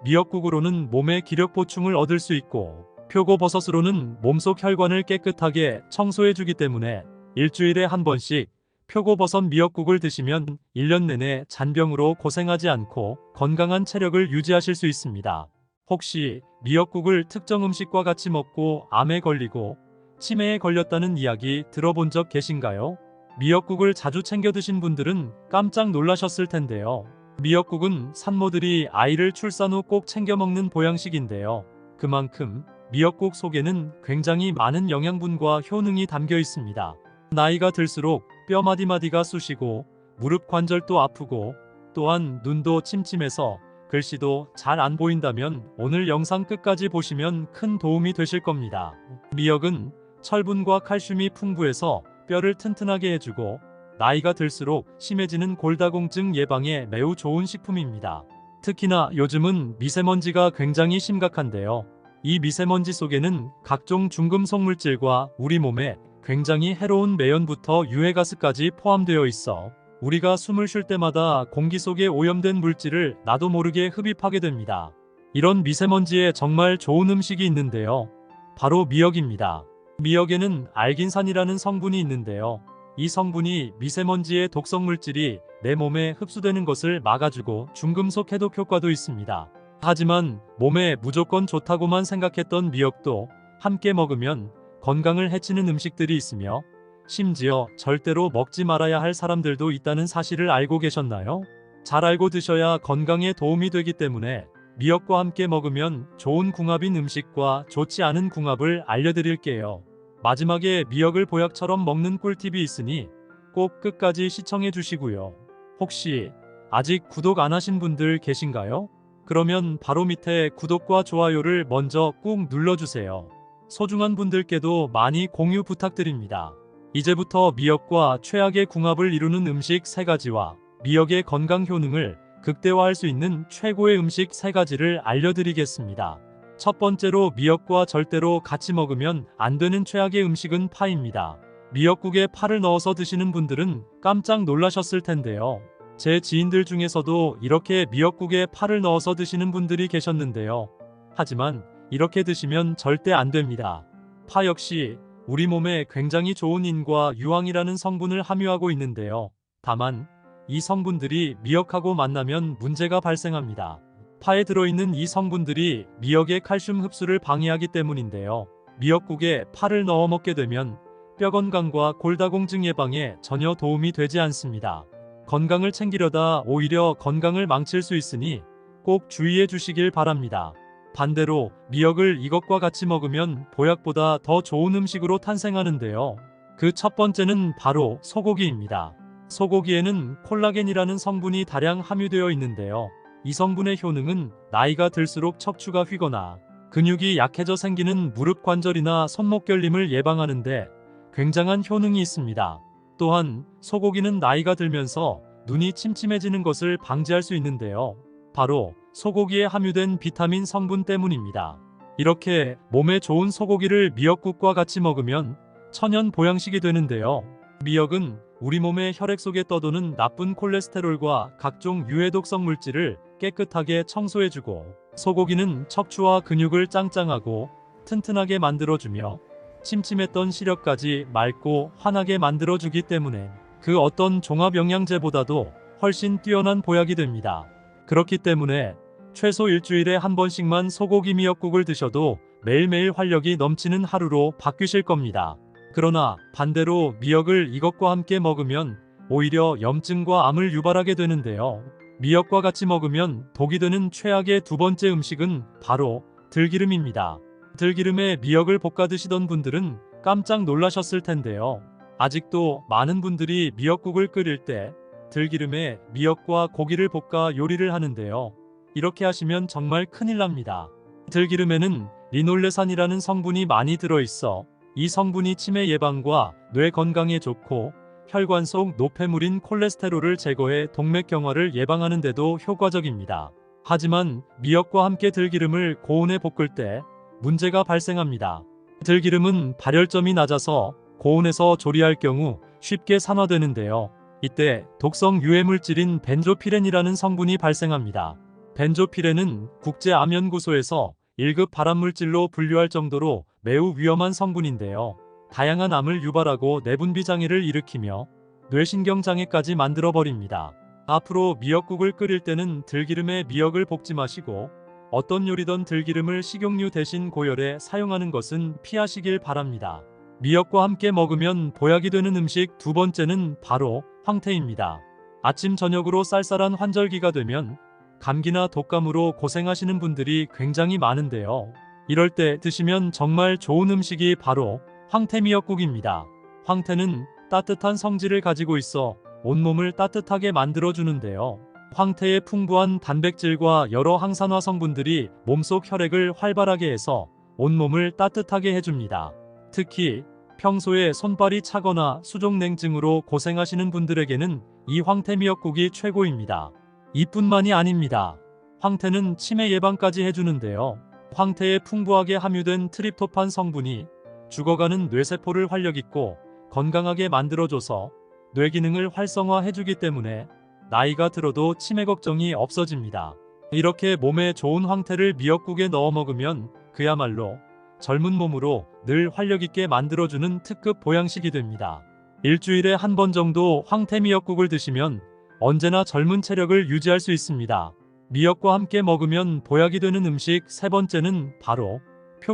미역국으로는 몸에 기력 보충을 얻을 수 있고 표고버섯으로는 몸속 혈관을 깨끗하게 청소해주기 때문에 일주일에 한 번씩 표고버섯 미역국을 드시면 1년 내내 잔병으로 고생하지 않고 건강한 체력을 유지하실 수 있습니다. 혹시 미역국을 특정 음식과 같이 먹고 암에 걸리고 치매에 걸렸다는 이야기 들어본 적 계신가요? 미역국을 자주 챙겨 드신 분들은 깜짝 놀라셨을 텐데요. 미역국은 산모들이 아이를 출산 후 꼭 챙겨 먹는 보양식인데요. 그만큼 미역국 속에는 굉장히 많은 영양분과 효능이 담겨 있습니다. 나이가 들수록 뼈 마디마디가 쑤시고 무릎 관절도 아프고 또한 눈도 침침해서 글씨도 잘 안 보인다면 오늘 영상 끝까지 보시면 큰 도움이 되실 겁니다. 미역은 철분과 칼슘이 풍부해서 뼈를 튼튼하게 해주고 나이가 들수록 심해지는 골다공증 예방에 매우 좋은 식품입니다. 특히나 요즘은 미세먼지가 굉장히 심각한데요. 이 미세먼지 속에는 각종 중금속 물질과 우리 몸에 굉장히 해로운 매연부터 유해가스까지 포함되어 있어 우리가 숨을 쉴 때마다 공기 속에 오염된 물질을 나도 모르게 흡입하게 됩니다. 이런 미세먼지에 정말 좋은 음식이 있는데요. 바로 미역입니다. 미역에는 알긴산이라는 성분이 있는데요. 이 성분이 미세먼지의 독성 물질이 내 몸에 흡수되는 것을 막아주고 중금속 해독 효과도 있습니다. 하지만 몸에 무조건 좋다고만 생각했던 미역도 함께 먹으면 건강을 해치는 음식들이 있으며 심지어 절대로 먹지 말아야 할 사람들도 있다는 사실을 알고 계셨나요? 잘 알고 드셔야 건강에 도움이 되기 때문에 미역과 함께 먹으면 좋은 궁합인 음식과 좋지 않은 궁합을 알려드릴게요. 마지막에 미역을 보약처럼 먹는 꿀팁이 있으니 꼭 끝까지 시청해 주시고요. 혹시 아직 구독 안 하신 분들 계신가요? 그러면 바로 밑에 구독과 좋아요를 먼저 꾹 눌러주세요. 소중한 분들께도 많이 공유 부탁드립니다. 이제부터 미역과 최악의 궁합을 이루는 음식 3가지와 미역의 건강 효능을 극대화할 수 있는 최고의 음식 3가지를 알려드리겠습니다. 첫 번째로 미역과 절대로 같이 먹으면 안 되는 최악의 음식은 파입니다. 미역국에 파를 넣어서 드시는 분들은 깜짝 놀라셨을 텐데요. 제 지인들 중에서도 이렇게 미역국에 파를 넣어서 드시는 분들이 계셨는데요. 하지만 이렇게 드시면 절대 안 됩니다. 파 역시 우리 몸에 굉장히 좋은 인과 유황이라는 성분을 함유하고 있는데요. 다만 이 성분들이 미역하고 만나면 문제가 발생합니다. 파에 들어있는 이 성분들이 미역의 칼슘 흡수를 방해하기 때문인데요. 미역국에 파를 넣어 먹게 되면 뼈 건강과 골다공증 예방에 전혀 도움이 되지 않습니다. 건강을 챙기려다 오히려 건강을 망칠 수 있으니 꼭 주의해 주시길 바랍니다. 반대로 미역을 이것과 같이 먹으면 보약보다 더 좋은 음식으로 탄생하는데요. 그 첫 번째는 바로 소고기입니다. 소고기에는 콜라겐이라는 성분이 다량 함유되어 있는데요. 이 성분의 효능은 나이가 들수록 척추가 휘거나 근육이 약해져 생기는 무릎 관절이나 손목 결림을 예방하는데 굉장한 효능이 있습니다. 또한 소고기는 나이가 들면서 눈이 침침해지는 것을 방지할 수 있는데요. 바로 소고기에 함유된 비타민 성분 때문입니다. 이렇게 몸에 좋은 소고기를 미역국과 같이 먹으면 천연 보양식이 되는데요. 미역은 우리 몸의 혈액 속에 떠도는 나쁜 콜레스테롤과 각종 유해독성 물질을 깨끗하게 청소해주고, 소고기는 척추와 근육을 짱짱하고 튼튼하게 만들어주며 침침했던 시력까지 맑고 환하게 만들어주기 때문에 그 어떤 종합 영양제보다도 훨씬 뛰어난 보약이 됩니다. 그렇기 때문에 최소 일주일에 한 번씩만 소고기 미역국을 드셔도 매일매일 활력이 넘치는 하루로 바뀌실 겁니다. 그러나 반대로 미역을 이것과 함께 먹으면 오히려 염증과 암을 유발하게 되는데요. 미역과 같이 먹으면 독이 되는 최악의 두 번째 음식은 바로 들기름입니다. 들기름에 미역을 볶아 드시던 분들은 깜짝 놀라셨을 텐데요. 아직도 많은 분들이 미역국을 끓일 때 들기름에 미역과 고기를 볶아 요리를 하는데요. 이렇게 하시면 정말 큰일 납니다. 들기름에는 리놀레산이라는 성분이 많이 들어있어 이 성분이 치매 예방과 뇌 건강에 좋고 혈관 속 노폐물인 콜레스테롤을 제거해 동맥경화를 예방하는 데도 효과적입니다. 하지만 미역과 함께 들기름을 고온에 볶을 때 문제가 발생합니다. 들기름은 발열점이 낮아서 고온에서 조리할 경우 쉽게 산화되는데요. 이때 독성 유해물질인 벤조피렌이라는 성분이 발생합니다. 벤조피렌은 국제암연구소에서 1급 발암물질로 분류할 정도로 매우 위험한 성분인데요. 다양한 암을 유발하고 내분비 장애를 일으키며 뇌신경 장애까지 만들어버립니다. 앞으로 미역국을 끓일 때는 들기름에 미역을 볶지 마시고 어떤 요리든 들기름을 식용유 대신 고열에 사용하는 것은 피하시길 바랍니다. 미역과 함께 먹으면 보약이 되는 음식 두 번째는 바로 황태입니다. 아침 저녁으로 쌀쌀한 환절기가 되면 감기나 독감으로 고생하시는 분들이 굉장히 많은데요. 이럴 때 드시면 정말 좋은 음식이 바로 황태 미역국입니다. 황태는 따뜻한 성질을 가지고 있어 온몸을 따뜻하게 만들어주는데요. 황태의 풍부한 단백질과 여러 항산화 성분들이 몸속 혈액을 활발하게 해서 온몸을 따뜻하게 해줍니다. 특히 평소에 손발이 차거나 수족냉증으로 고생하시는 분들에게는 이 황태 미역국이 최고입니다. 이뿐만이 아닙니다. 황태는 치매 예방까지 해주는데요. 황태에 풍부하게 함유된 트립토판 성분이 죽어가는 뇌세포를 활력있고 건강하게 만들어줘서 뇌 기능을 활성화해주기 때문에 나이가 들어도 치매 걱정이 없어집니다. 이렇게 몸에 좋은 황태를 미역국에 넣어 먹으면 그야말로 젊은 몸으로 늘 활력있게 만들어주는 특급 보양식이 됩니다. 일주일에 한 번 정도 황태 미역국을 드시면 언제나 젊은 체력을 유지할 수 있습니다. 미역과 함께 먹으면 보약이 되는 음식 세 번째는 바로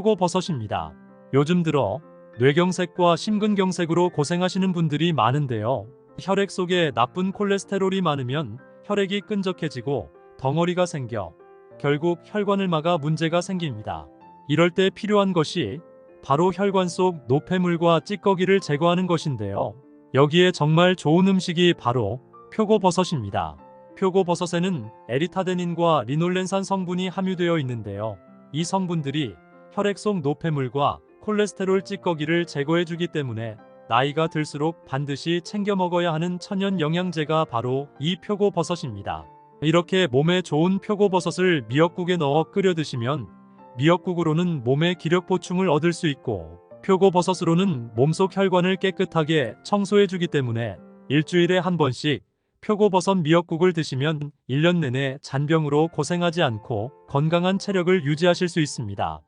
표고버섯입니다. 요즘 들어 뇌경색과 심근경색으로 고생하시는 분들이 많은데요. 혈액 속에 나쁜 콜레스테롤이 많으면 혈액이 끈적해지고 덩어리가 생겨 결국 혈관을 막아 문제가 생깁니다. 이럴 때 필요한 것이 바로 혈관 속 노폐물과 찌꺼기를 제거하는 것인데요. 여기에 정말 좋은 음식이 바로 표고버섯입니다. 표고버섯에는 에리타데닌과 리놀렌산 성분이 함유되어 있는데요. 이 성분들이 혈액 속 노폐물과 콜레스테롤 찌꺼기를 제거해주기 때문에 나이가 들수록 반드시 챙겨 먹어야 하는 천연 영양제가 바로 이 표고버섯입니다. 이렇게 몸에 좋은 표고버섯을 미역국에 넣어 끓여 드시면 미역국으로는 몸의 기력 보충을 얻을 수 있고 표고버섯으로는 몸속 혈관을 깨끗하게 청소해주기 때문에 일주일에 한 번씩 표고버섯 미역국을 드시면 1년 내내 잔병으로 고생하지 않고 건강한 체력을 유지하실 수 있습니다.